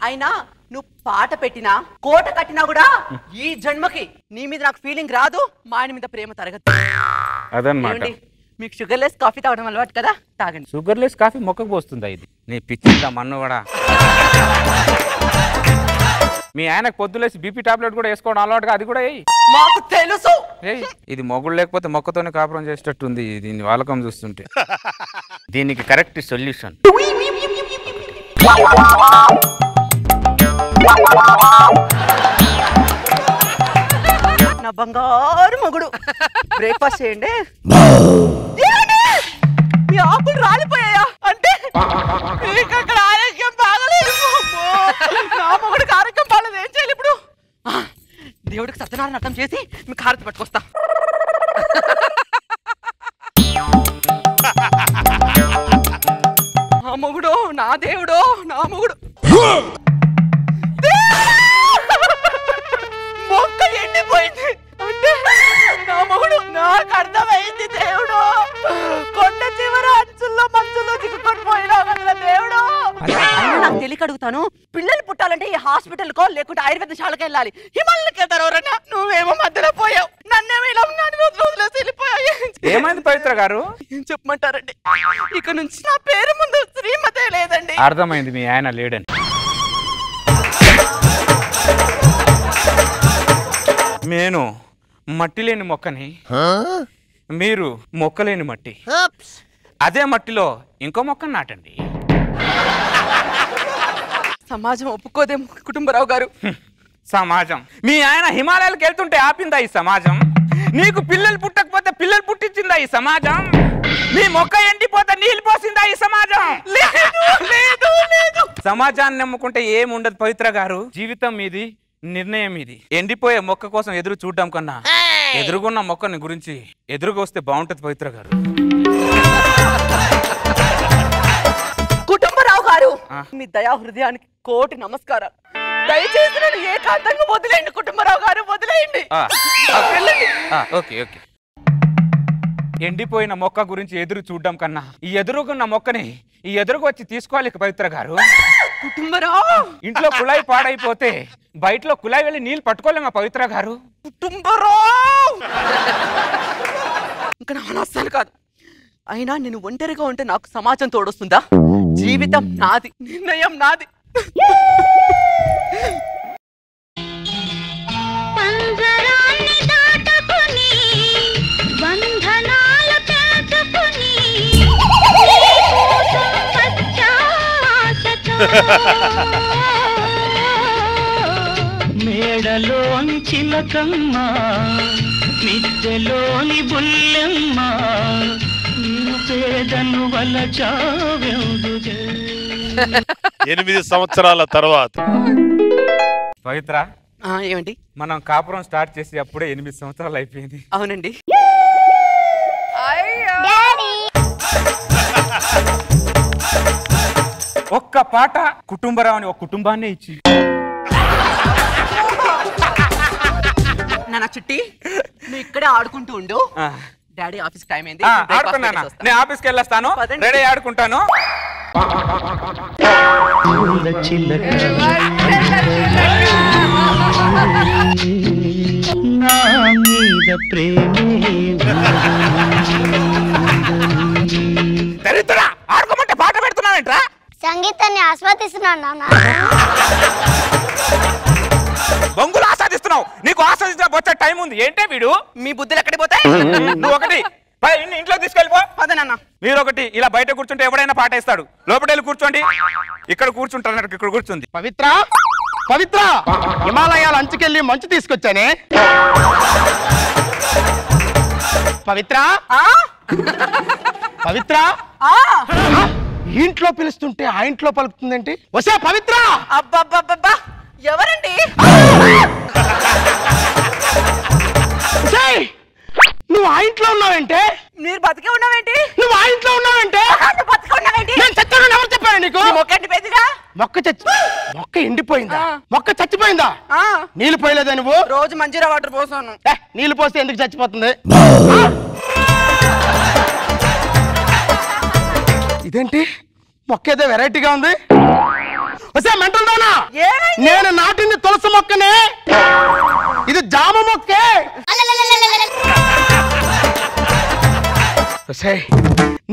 S12: అయినా నువ్వు పాట పెట్టినా కోట కట్టినా కూడా ఈ జన్మకి నీ మీద నాకు ఫీలింగ్ రాదు, మా ఆయన మీద ప్రేమ తరగదు.
S3: అదన్నమాట.
S12: మీకు షుగర్ లెస్ కాఫీ తాగడం అలవాటు కదా, తాగండి.
S3: షుగర్ లెస్ కాఫీ మొక్కకు పోస్తుందా ఇది? నీ పిచ్చిందా మన్ను కూడా. మీ ఆయనకు పొద్దులేసి బీపీ టాబ్లెట్ కూడా వేసుకోవడం అలవాటుగా, అది కూడా వేయి.
S12: మాకు తెలుసు.
S3: ఇది మొగుడు లేకపోతే మొక్కతోనే కాపురం చేసేటట్టుంది దీని వాలకం చూస్తుంటే. దీనికి కరెక్ట్ సొల్యూషన్
S12: నా బంగారు మొగుడు బ్రేక్ఫాస్ట్ చేయండి. మీ ఆకులు రాలిపోయాయా? అంటే మీకు అక్కడ ఆరోగ్యం బాగలేదు. నా మొగుడికి ఆరోగ్యం బాగలేదు, ఏం చేయాలి ఇప్పుడు? దేవుడికి సత్యనారాయణ అర్థం చేసి మీకు హారతి పట్టుకొస్తా. నా మొగుడు, నా దేవుడు, నా మొగుడు. మొక్క ఎండిపోయింది అంటే నా మొగుడు. నాకు అర్థమైంది దేవుడు, కొండ చివర అంచుల్లో మంచుల్లో దిగుకొని పోయినా వల్ల దేవుడు. నాకు తెలియక అడుగుతాను, పిల్లలు పుట్టాలంటే ఈ హాస్పిటల్కో లేకుంటే ఆయుర్వేదశాలకు వెళ్ళాలి, హిమాలయకి వెళ్తారు ఎవరన్నా? నువ్వేమో మధ్యలో పోయావు, నన్నేమో ఇలా వదిలేసి వెళ్ళిపోయాయి.
S3: ఏమైంది పవిత్ర గారు?
S12: ఏం చెప్పమంటారండి, ఇక నుంచి నా పేరు ముందు శ్రీమతే లేదండి.
S3: అర్థమైంది, మీ ఆయన లేడని. నేను మట్టి లేని మొక్కని, మీరు మొక్కలేని మట్టి. అదే మట్టిలో ఇంకో మొక్కను నాటండి.
S12: సమాజం ఒప్పుకోదేమో కుటుంబరావు గారు.
S3: సమాజం, మీ ఆయన హిమాలయాలకు వెళ్తుంటే ఆపిందా ఈ సమాజం? నీకు పిల్లలు పుట్టకపోతే పిల్లలు పుట్టించిందా ఈ సమాజం? నీ మొక్క ఎండిపోతే నీళ్ళు పోసిందా ఈ సమాజం? సమాజాన్ని నమ్ముకుంటే ఏముండదు పవిత్ర గారు. జీవితం మీది, నిర్ణయం మీది. ఎండిపోయే మొక్క కోసం ఎదురు చూడడం కన్నా ఎదురుగున్న మొక్కని గురించి ఎదురుగా వస్తే బాగుంటది పవిత్ర గారు.
S12: కుటుంబరావు గారు, మీ దయా హృదయానికి కోటి నమస్కారాలు. దయచేసి నన్ను ఏకాంతంగా వదిలేయండి కుటుంబరావు గారు, వదిలేయండి.
S3: Okay okay. ఎండిపోయిన మొక్క గురించి ఎదురు చూడడం కన్నా ఈ ఎదురుగున్న మొక్కని ఈ ఎదురుగా వచ్చి తీసుకోవాలి పవిత్ర గారు.
S12: కుటుంబరావు,
S3: ఇంట్లో కుళాయి పాడైపోతే బయటలో కుళాయి వెళ్ళి నీళ్ళు పట్టుకోలేమా పవిత్ర గారు?
S12: కుటుంబరావు, ఇంకా నా మనస్సాలు కాదు. అయినా నేను ఒంటరిగా ఉంటే నాకు సమాజం తోడొస్తుందా? జీవితం నాది, నిర్ణయం నాది.
S9: పంజరాన్ని దాటుకుని బంధనాల పెంచుకుని
S16: మేడలోని చిలకమ్మ, మిద్దెలోని బుల్లెమ్మ, నేను పేదను వలచావెందుకే.
S8: 8 సంవత్సరాల తర్వాత
S3: పవిత్ర,
S12: ఏమండి,
S3: మనం కాపురం స్టార్ట్ చేసి అప్పుడే 8 సంవత్సరాలు అయిపోయింది.
S12: అవునండి.
S3: ఒక్క పాట కుటుంబరావుని ఒక కుటుంబాన్ని ఇచ్చి.
S12: నాన్న చిట్టి, నువ్వు ఇక్కడే ఆడుకుంటూ ఉండు. డాడీ ఆఫీస్ టైం అయింది.
S3: ఆడుకున్నానా? నేను ఆఫీస్కి వెళ్ళొస్తాను, రెడీ ఆడుకుంటాను.
S16: నా మీద ప్రేమే
S3: ఆడుకోమంటే పాట పెడుతున్నావేంట్రా?
S13: సంగీతాన్ని ఆస్వాదిస్తున్నాను నాన్న.
S3: బొంగులు ఆస్వాదిస్తున్నావు? నీకు ఆస్వాదించిన వచ్చే టైం ఉంది. ఏంటే వీడు?
S12: మీ బుద్ధులు ఎక్కడికి పోతాయి?
S3: నువ్వు ఒకటి ఇంట్లో తీసుకెళ్ళిపో.
S12: పదనన్నా.
S3: మీరు ఒకటి ఇలా బయట కూర్చుంటే ఎవడైనా పాట వేస్తాడు. లోపల వెళ్ళి కూర్చోండి. ఇక్కడ కూర్చుంటారు, ఇక్కడ కూర్చుంది.
S4: పవిత్ర, పవిత్ర, హిమాలయాల అంచుకెళ్ళి మంచు తీసుకొచ్చానే. పవిత్ర పవిత్ర, ఇంట్లో పిలుస్తుంటే ఆ ఇంట్లో పలుకుతుందేంటి? వసే పవిత్ర!
S12: అబ్బబ్బబ్బబ్బా, ఎవరండి?
S4: నువ్వు ఆ ఇంట్లో ఉన్నావేంటే?
S12: మీరు బతికే ఉన్నావేంటి?
S4: నువ్వు ఆ ఇంట్లో ఉన్నావేంటే?
S12: బతికే ఉన్నావేంటి?
S4: నేను చచ్చానని ఎవరు చెప్పారు నీకు?
S12: మొక్క ఎండిపోయిందిగా.
S4: మొక్క ఎండిపోయిందా? మొక్క చచ్చిపోయిందా? నీళ్ళు పోయలేదా నువ్వు?
S12: రోజు మంజీరా వాటర్ పోసాను.
S4: నీళ్ళు పోస్తే ఎందుకు చచ్చిపోతుంది? ఇదేంటి మొక్క ఏదో వెరైటీగా ఉంది. మెంటల్ దానా, నేను నాటింది తులసి మొక్కనే, ఇది జామ మొక్కే.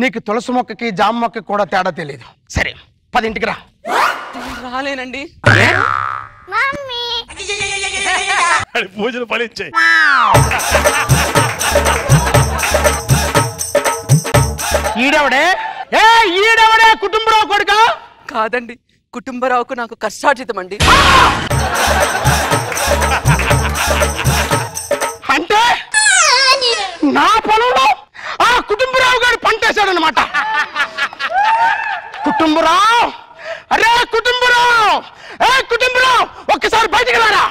S4: నీకు తులసి మొక్కకి జామ మొక్కకి కూడా తేడా తెలియదు. సరే 10ంటికి రా.
S12: రాలేనండి.
S8: పూజలు ఫలించాయి.
S4: ఈడెవడే? ఈడెవడే? కుటుంబరావు కొడుకా?
S12: కాదండి, కుటుంబరావుకు నాకు కష్టార్జితం అండి.
S4: అంటే నా పొలంలో ఆ కుటుంబరావు గారు పంటేశాడనమాట. కుటుంబరావు, అరే కుటుంబరావు, కుటుంబరావు ఒక్కసారి బయటికి రారా.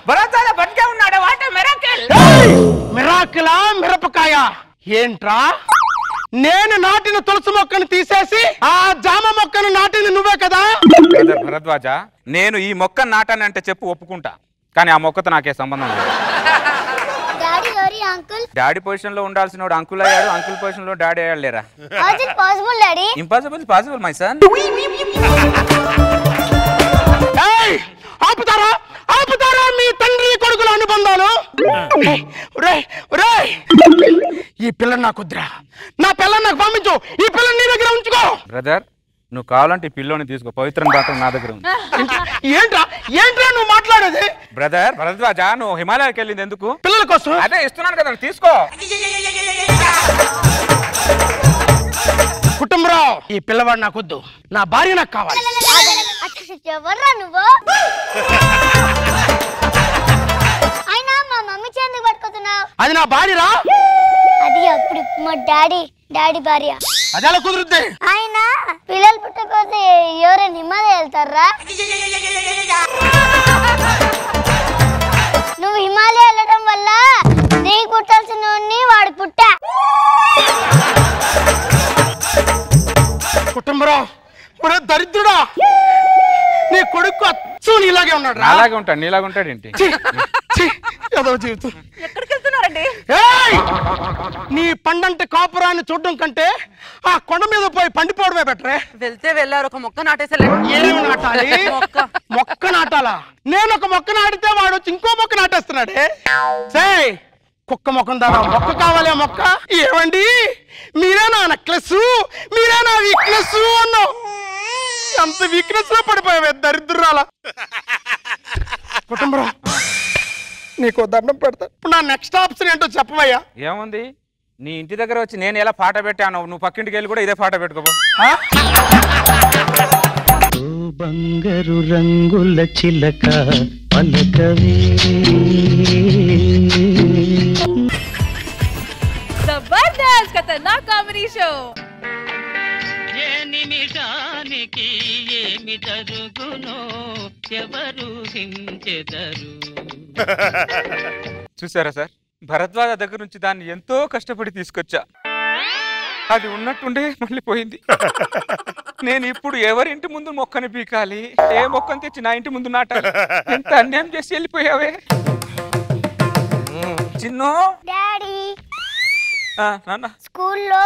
S2: భరద్వాజ బతికే ఉన్నాడు. What miracle!
S4: మిరాకిలా? మిరపకాయ ఏంట్రా? నేను నాటిన తులసి మొక్కను తీసేసి ఆ జామ మొక్కను నాటింది నువ్వే కదా?
S3: భరద్వాజ, నేను ఈ మొక్క నాటానంటే చెప్పు, ఒప్పుకుంటా. కానీ ఆ మొక్కతో నాకే సంబంధం లేదు. డాడీ పొజిషన్ లో ఉండాల్సిన వాడు అంకుల్ అయ్యాడు, అంకుల్ పొజిషన్ లో డాడీ అయ్యాడు. లేరా? Impossible possible my son.
S4: ఆపుతారా ఆపుతారా మీ తండ్రి కొడుకుల అనుబంధాలు? ఈ పిల్లని నాకు వద్దురా, నా పిల్లని నాకు పంపించు, ఈ పిల్లని నీ దగ్గర ఉంచుకో.
S3: బ్రదర్, నువ్వు కావాలంటే ఈ పిల్లోని తీసుకో, పవిత్రం బాత్రం నా దగ్గర ఉంది.
S4: ఏంట్రా ఏంట్రా నువ్వు మాట్లాడేది?
S3: బ్రదర్ భరద్వాజ, నువ్వు హిమాలయాకి వెళ్ళింది ఎందుకు?
S4: పిల్లల కోసం.
S3: అదే ఇస్తున్నాను కదా, తీసుకో.
S4: కుటుంబరావు, ఈ పిల్లవాడు నాకు వద్దు, నా భార్య నాకు కావాలి.
S13: ఎవర్రా నువ్వు? అయినా మా మమ్మీ చేందుకు పట్టుకుతున్నావు?
S4: అది నా భార్యరా.
S13: అది అప్పుడు మా డాడీ భార్య.
S4: అది ఎలా కుదురుద్ది?
S13: ఆయన పిల్లలు పుట్టకపోతే ఎవరైనా హిమాలయ వెళ్తారా? నువ్వు హిమాలయ వెళ్ళడం వల్ల నీకు పుట్టాల్సిన వాడు పుట్టా.
S4: కుటుంబరావు, దరిద్రుడా, నీ కొడుకు అచ్చు నీలాగే ఉన్నాడు.
S3: అలాగే ఉంటాడు, నీలాగా ఉంటాడు ఏంటి?
S4: జీవితం.
S12: ఎక్కడికి వెళ్తున్నారండి?
S4: నీ పండంటే కాపురాన్ని చూడడం కంటే ఆ కొండ మీద పోయి పండిపోవడమే బెటరే.
S12: వెళ్తే వెళ్ళారు, ఒక మొక్క నాటేసలే.
S4: ఏమి నాటాలి? మొక్క నాటాలా? నేను ఒక మొక్క నాటితే వాడు వచ్చి ఇంకో మొక్క నాటేస్తున్నాడే. కుక్క మొక్కం దానా మొక్క కావాలి. ఆ మొక్క ఏమండి, మీరే నా నెక్లెస్, మీరే నా వీక్నెస్ అన్నావు. అంత వీక్నెస్ లో పడిపోయావే దరిద్రాల. కుటుంబం, నీకు దండం పెడతా. ఇప్పుడు నా నెక్స్ట్ ఆప్షన్ ఏంటో చెప్పవయ్యా.
S3: ఏముంది, నీ ఇంటి దగ్గర వచ్చి నేను ఎలా పాట పెట్టాను, నువ్వు పక్కింటికి వెళ్ళి కూడా ఇదే పాట పెట్టుకోబో.
S16: బంగారు రంగుల చిలక పలకవే.
S14: Jabardasth Khatarnak comedy show.
S16: ఏ నిమిషానికి ఏమి జరుగునో ఎవరు హించెదరు.
S3: చూసారా సార్, భరద్వాజ దగ్గర నుంచి దాన్ని ఎంతో కష్టపడి తీసుకొచ్చా, అది ఉన్నట్టుండే మళ్ళీ పోయింది. నేను ఇప్పుడు ఎవరింటి ముందు మొక్కని పీకాలి, ఏ మొక్కను తెచ్చి నా ఇంటి ముందు నాటాలి? ఎంత అన్యాయం చేసి వెళ్ళిపోయావే. చిన్నో
S13: డాడీ,
S3: నాన్న
S13: స్కూల్లో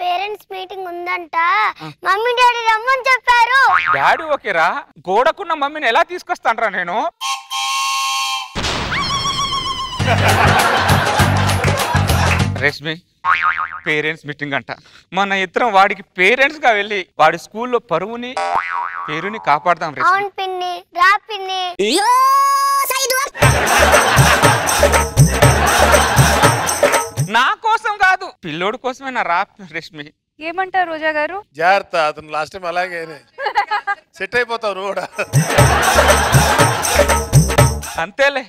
S13: పేరెంట్స్ మీటింగ్ ఉందంట, మమ్మీ డాడీ రమ్మని చెప్పారు.
S3: డాడీ ఓకేరా, గోడకున్న మమ్మీని ఎలా తీసుకొస్తానరా నేను? రష్మి, పేరెంట్స్ మీటింగ్ అంట, మన ఇద్దరం వాడికి పేరెంట్స్ గా వెళ్ళి వాడి స్కూల్లో పరువుని పేరుని కాపాడదాం.
S13: అవును పిన్ని, రా పిన్ని.
S3: నా కోసం కాదు, పిల్లోడు కోసమే నా రా రష్మి.
S14: ఏమంటారు రోజా గారు?
S8: జాగ్రత్త, అతను లాస్ట్ టైం అలాగే. సెట్ అయిపోతావు నువ్వు కూడా.
S3: అంతేలే,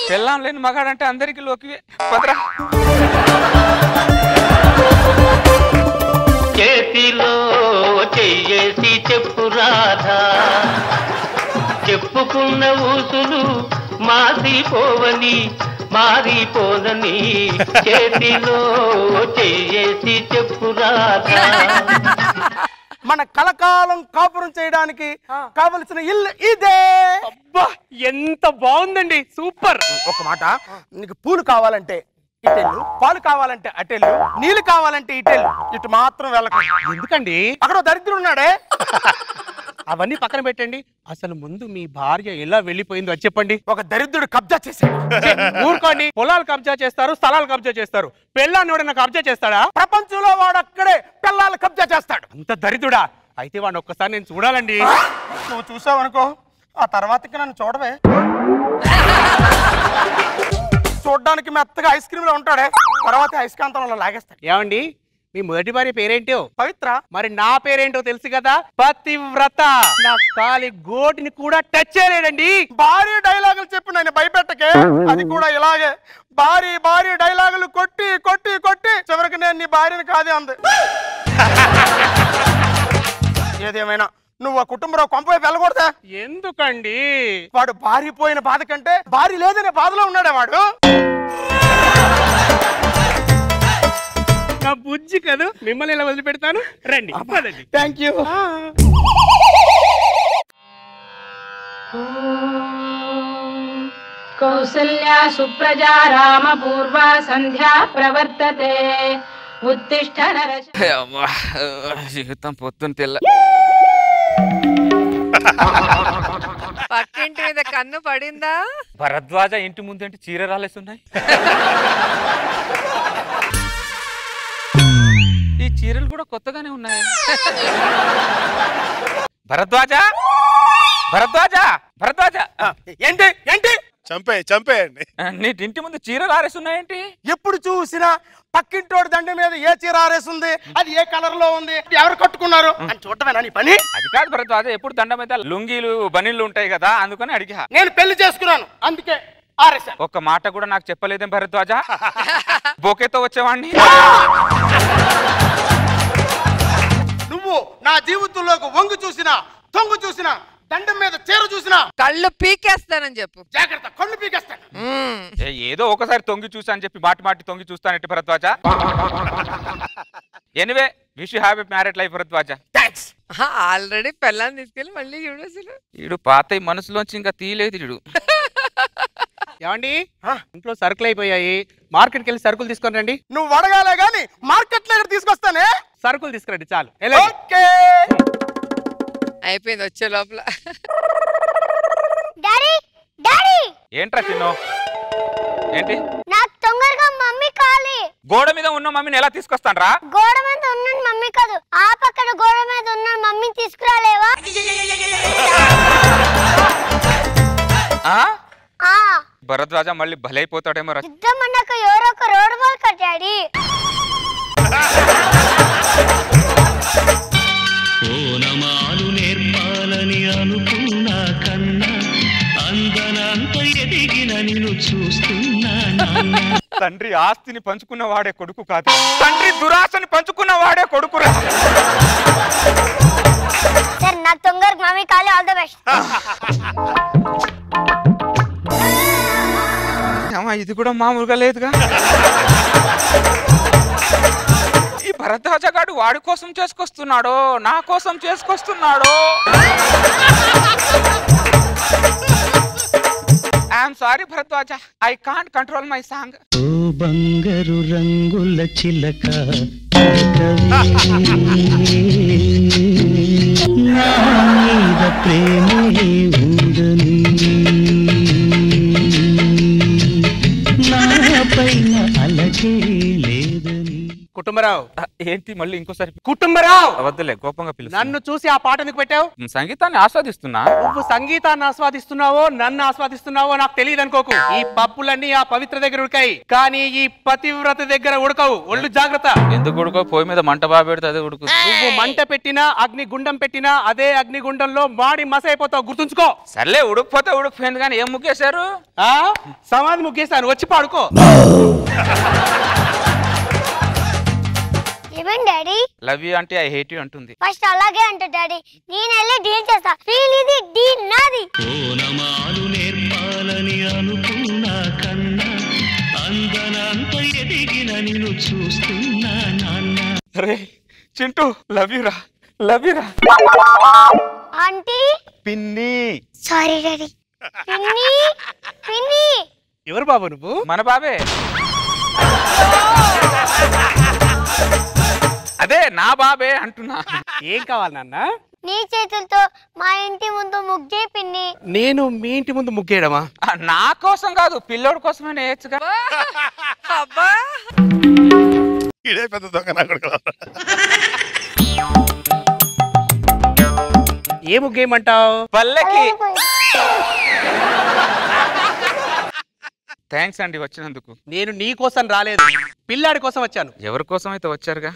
S3: పెళ్ళాం లేని మగాడంటే అందరికి లోకివే. పదరా.
S16: చేతిలో చెయ్యేసి చెప్పు రాధా, చెప్పుకున్న ఊసులు మారిపోవని మారిపోదని, చేతిలో చెయ్యేసి చెప్పు రాధా.
S4: మన కలకాలం కాపురం చేయడానికి కావలసిన ఇల్లు ఇదే.
S7: అబ్బా ఎంత బాగుందండి, సూపర్.
S4: ఒక మాట, నీకు పూలు కావాలంటే ఇటెళ్ళు, పాలు కావాలంటే అటెళ్ళు, నీళ్లు కావాలంటే ఇటెళ్ళు, ఇటు మాత్రం వెళ్ళకు.
S7: ఎందుకండి?
S4: అక్కడ దరిద్రుడు ఉన్నాడే.
S7: అవన్నీ పక్కన పెట్టండి, అసలు ముందు మీ భార్య ఎలా వెళ్ళిపోయిందో అది చెప్పండి.
S4: ఒక దరిద్రుడు కబ్జా చేశాడు.
S7: ఊరుకోండి, పొలాలు కబ్జా చేస్తారు, స్థలాలు కబ్జా చేస్తారు, పెళ్ళాన్ని ఎవడన్నా కబ్జా చేస్తాడా?
S4: ప్రపంచంలో వాడు అక్కడే పిల్లలు కబ్జా చేస్తాడు.
S7: అంత దరిద్రుడా? అయితే వాడిని ఒక్కసారి నేను చూడాలండి.
S4: నువ్వు చూసావు అనుకో, ఆ తర్వాతకి నన్ను చూడవే. చూడ్డానికి మెత్తగా ఐస్ క్రీమ్ లో ఉంటాడే, తర్వాత ఐస్కాంతంలో లాగేస్తాడు.
S7: ఏమండి, మీ మొదటి భార్య పేరేంటో?
S4: పవిత్ర.
S7: మరి నా పేరేంటో తెలుసు కదా, పతివ్రత. నా కాలి గోటిని కూడా టచ్ చేయలేదండి.
S4: భారీ డైలాగులు చెప్పి నన్ను భయపెట్టకే. అది కూడా ఇలాగే భారీ భారీ డైలాగులు కొట్టి కొట్టి కొట్టి చివరికి నేను నీ భార్యని కాదే అంది. ఏదేమైనా నువ్వు ఆ కుటుంబంలో కొంపవైపు వెళ్ళకూడదా?
S7: ఎందుకండి?
S4: వాడు భార్య పోయిన బాధ కంటే భార్య లేదనే బాధలో ఉన్నాడే వాడు.
S7: నా బుజ్జి కదా, మిమ్మల్ని ఇలా వదిలిపెడతాను, రండి.
S4: Thank you.
S18: కౌసల్యా సుప్రజా రామ పూర్వా సంధ్యా ప్రవర్తతే. ఉత్తిష్ఠ
S3: జీవితం పొద్దున్న తెల్ల.
S5: పక్కింటి మీద కన్ను పడిందా?
S3: భరద్వాజ ఇంటి ముందంటే చీర రాలేస్తున్నాయి. ఈ చీరలు కూడా కొత్తగానే ఉన్నాయి. భరద్వాజ, భరద్వాజ, భరద్వాజ.
S4: ఏంటి ఏంటి?
S8: చంపేయండి.
S3: నీ ఇంటి ముందు చీరలు ఆరేస్తున్నాయేంటి?
S4: ఎప్పుడు చూసినా పక్కింటోడి దండ మీద ఏ చీర ఆరేస్తుంది, అది ఏ కలర్ లో ఉంది, ఎవరు కట్టుకున్నారు అని చూడటమేనా నీ పని?
S3: అది కాదు భరద్వాజ, ఎప్పుడు దండ మీద లుంగీలు బనీళ్ళు ఉంటాయి కదా, అందుకని అడిగా.
S4: నేను పెళ్లి చేసుకున్నాను, అందుకే ఆరేసా.
S3: ఒక్క మాట కూడా నాకు చెప్పలేదేం భరద్వాజ? బోకేతో వచ్చేవాడిని.
S4: నువ్వు నా జీవితంలోకి వంగు చూసినా తొంగు చూసినా దండం మీద చీర చూసినా
S5: కళ్ళు పీకేస్తానని చెప్పు.
S4: జాగ్రత్త, కళ్ళు పీకేస్తాను.
S3: ఏదో ఒకసారి తొంగి చూసా అని చెప్పి మాటి మాటి తొంగి చూస్తానంటే Bharadwaj. Anyway, wish you have a married life Bharadwaj.
S4: Thanks.
S5: Already పెళ్ళాన్ని తీసుకెళ్ళి మళ్ళీ చూడు. అసలు
S3: ఈడు పాత మనసులోంచి ఇంకా తీయలేదు ఈడు.
S7: ఏమండి, ఇంట్లో సరుకులు అయిపోయాయి, మార్కెట్కి వెళ్ళి సరుకులు తీసుకొని రండి.
S4: నువ్వు అడగాలే గాని మార్కెట్ లో తీసుకొస్తానే.
S7: సరుకులు తీసుకురండి చాలు.
S5: అయిపోయింది వచ్చే లోపల.
S13: డాడీ డాడీ
S3: ఏంట్రా చిన్నో? ఏంటి?
S13: నాకు తొందరగా మమ్మీ కావాలి.
S3: గోడ మీద ఉన్న మమ్మీని ఎలా తీసుకొస్తాను రా?
S13: గోడ మీద ఉన్న మమ్మీ కాదు, ఆ పక్కన గోడ మీద ఉన్న మమ్మీని తీసుకురాలేవా?
S3: భరద్వాజ మళ్ళీ భలైపోతాడేమో.
S13: యుద్ధమన్నాక ఎవరో ఒక రోడ్డు బాల్ కట్టాడి.
S16: ఓనమాలు నేర్పాలని అనుకున్నా కన్నా అందనంత ఎదిగిన నిన్ను చూస్తున్నా.
S3: తండ్రి ఆస్తిని పంచుకున్న వాడే కొడుకు కాదు, తండ్రి దురాశని పంచుకున్న వాడే కొడుకురా.
S13: సరే, నాకు తొందరగా మమ్మీ కావాలి. All the best.
S3: ఇది కూడా మామూలుగా లేదుగా. ఈ భరద్వాజ గాడు వాడి కోసం చేసుకొస్తున్నాడో నా కోసం చేసుకొస్తున్నాడో? I'm sorry Bharadwaj, I can't control my song.
S16: ఓ బంగారు రంగుల చిలక నా మీద ప్రేమే ఉందని, నా పైన అలకే లేదని.
S4: కుటుంబరావు.
S3: ఏంటి మళ్ళీ ఇంకోసారి?
S4: కుటుంబరావు
S3: వద్దులే, కోపంగా పిలుస్తా.
S4: నన్ను చూసి ఆ పాట ఎందుకు పెట్టావు?
S3: సంగీతాన్ని ఆస్వాదిస్తున్నా.
S4: నువ్వు సంగీతాన్ని ఆస్వాదిస్తున్నావో నన్ను ఆస్వాదిస్తున్నావో నాకు తెలియదు అనుకోకు. ఈ పప్పులన్నీ ఆ పవిత్ర దగ్గర ఉడకాయి, కానీ ఈ పతివ్రత దగ్గర ఉడకవు. ఒళ్ళు జాగ్రత్త.
S3: ఎందుకు ఉడకో? పొయ్యి మీద మంట బాగా పెడితే అదే ఉడుకు.
S4: నువ్వు మంట పెట్టినా అగ్నిగుండం పెట్టినా అదే అగ్నిగుండంలో మాడి మసైపోతావు, గుర్తుంచుకో.
S3: సర్లే, ఉడకపోతే ఉడకపోయింది, కానీ ఏం ముగ్గేశారు?
S4: సమాధి ముగ్గేశాను, వచ్చి పాడుకో.
S13: ఏమేం డాడీ?
S3: లవ్ యూ అంటే ఐ హేట్ యూ అంటుంది.
S13: ఫస్ట్ అలాగే అంట డాడీ. నేను వెళ్ళి డీల్ చేస్తా. ఫీల్ ఇది డీల్ నాది.
S16: ఓనమాలు నేర్పాలని అనుకున్నా కన్నా అందనంత ఎదిగిన నిన్ను చూస్తున్నా నాన్న.
S3: అరే చింటూ, లవ్ యూ రా, లవ్ యూ రా.
S13: ఆంటీ
S4: పిన్ని.
S13: Sorry daddy. పిన్ని పిన్ని.
S4: ఎవరు బాబు నువ్వు?
S3: మన బాబే. అదే నా బాబే అంటున్నా.
S4: ఏం కావాలి నాన్న?
S13: నీ చేతులతో మా ఇంటి ముందు ముగ్గే పిన్ని.
S4: నేను మీ ఇంటి ముందు ముగ్గేయడమా?
S3: నా కోసం కాదు, పిల్లోడి కోసమే నేర్చుగా.
S8: ఇదే పెద్ద దొంగ నా కొడుకు.
S4: ఏ ముగ్గేయమంటావు?
S3: పల్లకి. థ్యాంక్స్ అండి వచ్చినందుకు.
S4: నేను నీ కోసం రాలేదు, పిల్లాడి కోసం వచ్చాను.
S3: ఎవరి కోసం అయితే వచ్చారుగా.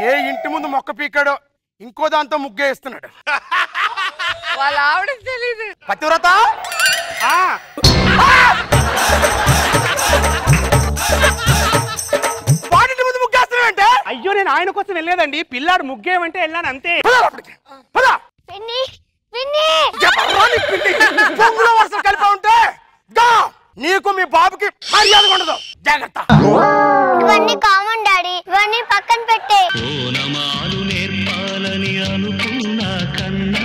S4: ఏ ఇంటి ముందు మొక్క పీకాడో ఇంకో దాంతో ముగ్గేస్తున్నాడు.
S5: వాళ్ళ ఆవిడకి తెలీదు.
S4: పతివ్రత. వాడింటి ముందు ముగ్గేస్తున్నావంటే? అయ్యో, నేను ఆయన కోసం వెళ్ళలేదండి, పిల్లాడు ముగ్గేయమంటే వెళ్ళాను అంతే.
S13: పిన్ని పిన్ని.
S4: పొంగులో వర్షం కలిపి ఉంటే నీకు మీ బాబుకి మర్యాద ఉండదు, జాగ్రత్త.
S13: ఇవన్నీ కామన్ డాడీ, ఇవన్నీ పక్కన పెట్టే.
S16: ఓనమాలు నేర్పాలని అనుకున్నా కన్నా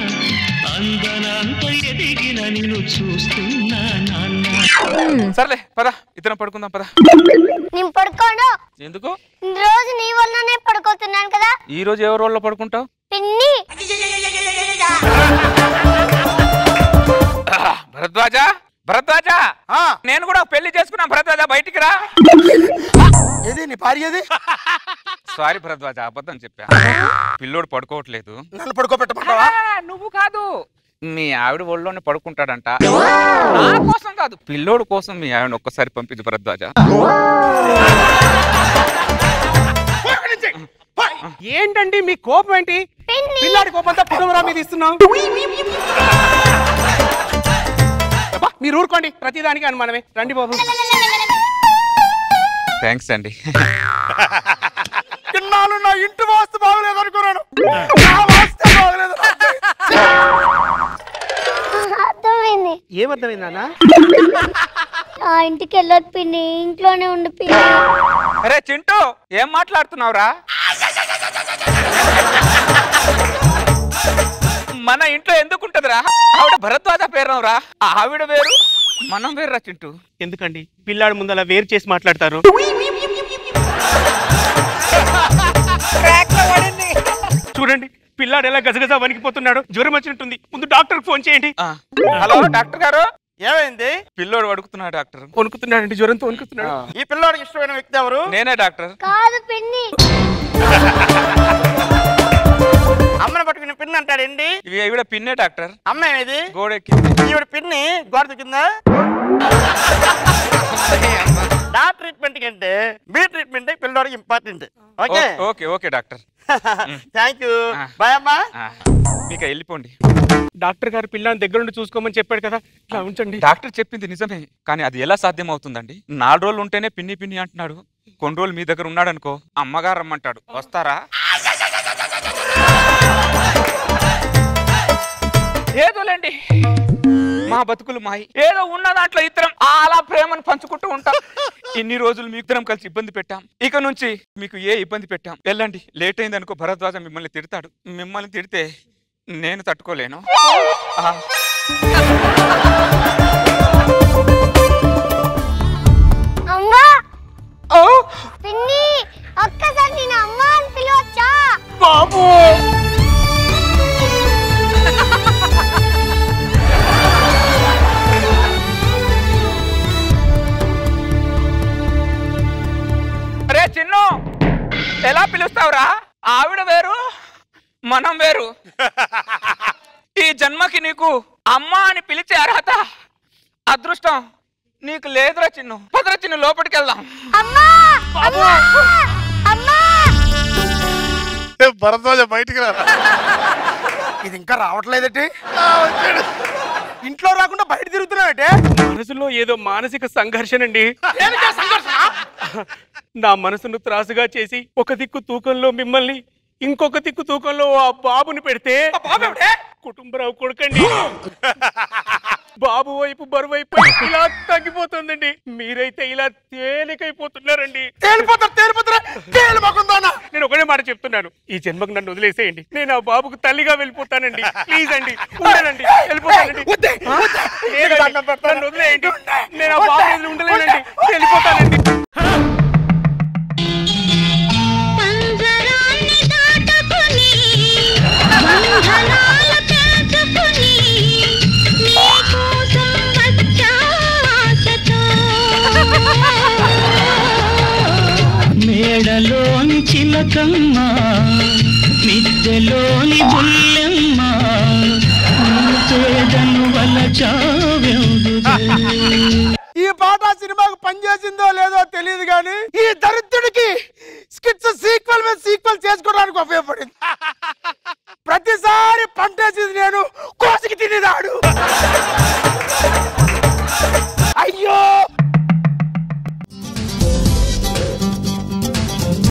S16: అందనంత ఎదిగిన నిన్ను చూస్తున్నా నాన్న.
S3: సర్లే పద, ఇద్దరం పడుకుందాం పద.
S13: నేను పడుకోను.
S3: ఎందుకు?
S13: రోజు నీ వల్లనే పడుకోతున్నాను కదా.
S3: ఈ రోజు ఎవరి రోజులో పడుకుంటావు?
S13: పిన్ని.
S3: భరద్వాజ, భరద్వాజ, నేను కూడా పెళ్లి చేసుకున్నా. భరద్వాజ బయటికి రా.
S4: ఏది నీ భార్యది?
S3: సారీ భరద్వాజ, అబద్ధం చెప్పా. పిల్లోడు పడుకోవట్లేదు.
S4: నన్ను పడుకోబెట్టమంటావా?
S3: నువ్వు కాదు, మీ ఆవిడ ఒళ్ళోనే పడుకుంటాడంట. నా కోసం కాదు, పిల్లోడు కోసం మీ ఆవిడ ఒక్కసారి పంపించు భరద్వాజ.
S4: ఏంటండి మీ కోపం ఏంటి? పిల్లాడి కోపంతో కుటుంబరా మీద ఇస్తున్నాం. మీరు ఊరుకోండి, ప్రతిదానికి అనుమానమే. రండి బాబు.
S3: థ్యాంక్స్ అండి.
S4: ఇన్నాళ్ళు నా ఇంటి వాస్తు బాగలేదు అనుకున్నాను, నా వాస్తు బాగలేదు.
S13: అర్థమైంది.
S4: ఏమర్థమైంది నాన్న?
S13: ఆ ఇంటికి వెళ్ళొద్దు పిన్ని, ఇంట్లోనే ఉండు పిన్ని.
S3: అరే చింటూ, ఏం మాట్లాడుతున్నావురా? మన ఇంట్లో ఎందుకుంటదిరా? ఆవిడ భరద్వాజ పేరురా, ఆవిడ వేరు మనం వేరురా చింటూ.
S4: ఎందుకండి పిల్లాడు ముందలా వేరు చేసి మాట్లాడతారు? చూడండి పిల్లాడు ఎలా గజగజ వణికిపోతున్నాడు, జ్వరం వచ్చినట్టుంది. ముందు డాక్టర్ ఫోన్ చేయండి.
S3: హలో డాక్టర్ గారు.
S17: ఏమైంది?
S3: పిల్లోడు వణుకుతున్నాడు డాక్టర్.
S4: వణుకుతున్నాడండి, జ్వరంతో వణుకుతున్నాడు.
S17: ఈ పిల్లోడికి ఇష్టమైన వ్యక్తి ఎవరు?
S3: నేనే డాక్టర్.
S13: కాదు పిన్ని.
S17: అమ్మని పట్టుకుని పిన్ని అంటాడండి.
S3: ఇవి ఈవిడ పిన్నే డాక్టర్.
S17: అమ్మ ఏది?
S3: గోడెక్కి.
S17: ఈవిడ పిన్ని గోడ కింద. నా ట్రీట్మెంట్ కంటే మీ ట్రీట్మెంట్ పిల్లోడికి important. Okay
S3: okay okay doctor.
S17: Thank you. Bye అమ్మా.
S3: మీకు వెళ్ళిపోండి.
S4: డాక్టర్ గారు పిల్లని దగ్గరుండి చూసుకోమని చెప్పాడు కదా, ఇలా ఉంచండి.
S3: డాక్టర్ చెప్పింది నిజమే, కానీ అది ఎలా సాధ్యం అవుతుందండి? 4 రోజులు ఉంటేనే పిన్ని పిన్ని అంటున్నాడు. కొన్ని రోజులు మీ దగ్గర ఉన్నాడు అనుకో, అమ్మగారు రమ్మంటాడు. వస్తారా? ఏదోలేండి, మా బతుకులు మాయి. ఏదో ఉన్న దాంట్లో ఇద్దరం అలా ప్రేమను పంచుకుంటూ ఉంటాం. ఇన్ని రోజులు మీ ఇద్దరం కలిసి ఇబ్బంది పెట్టాం, ఇక నుంచి మీకు ఏ ఇబ్బంది పెట్టాం. వెళ్ళండి, లేట్ అయింది అనుకో భరద్వాజ మిమ్మల్ని తిడతాడు. మిమ్మల్ని తిడితే నేను తట్టుకోలేను.
S13: అమ్మా పిన్ని, ఒక్కసారి నేను అమ్మ అని పిలవచ్చా?
S4: బాబు
S3: అరే చిన్ను, అనుకుంటున్నావురా? ఆవిడ వేరు, మనం వేరు. ఈ జన్మకి నీకు అమ్మ అని పిలిచే అర్హత, అదృష్టం నీకు లేదురా చిన్ను. పదరా చిన్ను, లోపలికి వెళ్దాం.
S8: భరద్వాజ బయటికి రా.
S4: ఇది ఇంకా రావట్లేదటి. ఇంట్లో రాకుండా బయట తిరుగుతున్నావంటే.
S7: మనసులో ఏదో మానసిక సంఘర్షణ అండి. నా మనసును త్రాసుగా చేసి ఒక దిక్కు తూకంలో మిమ్మల్ని, ఇంకొక దిక్కు తూకంలో ఆ బాబుని పెడితే కుటుంబరావు కొడుకండి. బాబు వైపు బరువు అయిపోయి ఇలా తగ్గిపోతుందండి. మీరైతే ఇలా తేలికైపోతున్నారండి. నేను ఒకటే మాట చెప్తున్నాను, ఈ జన్మకు నన్ను వదిలేసేయండి. నేను ఆ బాబుకు తల్లిగా వెళ్ళిపోతానండి. ప్లీజ్ అండి, ఉండనండి, వెళ్ళిపోతానండి. నన్ను వదిలేయండి, నేను ఆ బాబు ఎదురు ఉండలేనండి, వెళ్ళిపోతానండి.
S16: మేడలోని చిలకమ్మ, మిద్దెలోని బుల్లెమ్మ, చేదను
S4: ఈ పాట సినిమాకు పనిచేసిందో లేదో తెలియదు కానీ ఈ దరిద్రుడికి స్కిట్స్ సీక్వెల్ మీద సీక్వెల్ చేసుకోవడానికి ఉపయోగపడింది. ప్రతిసారి పంటేసి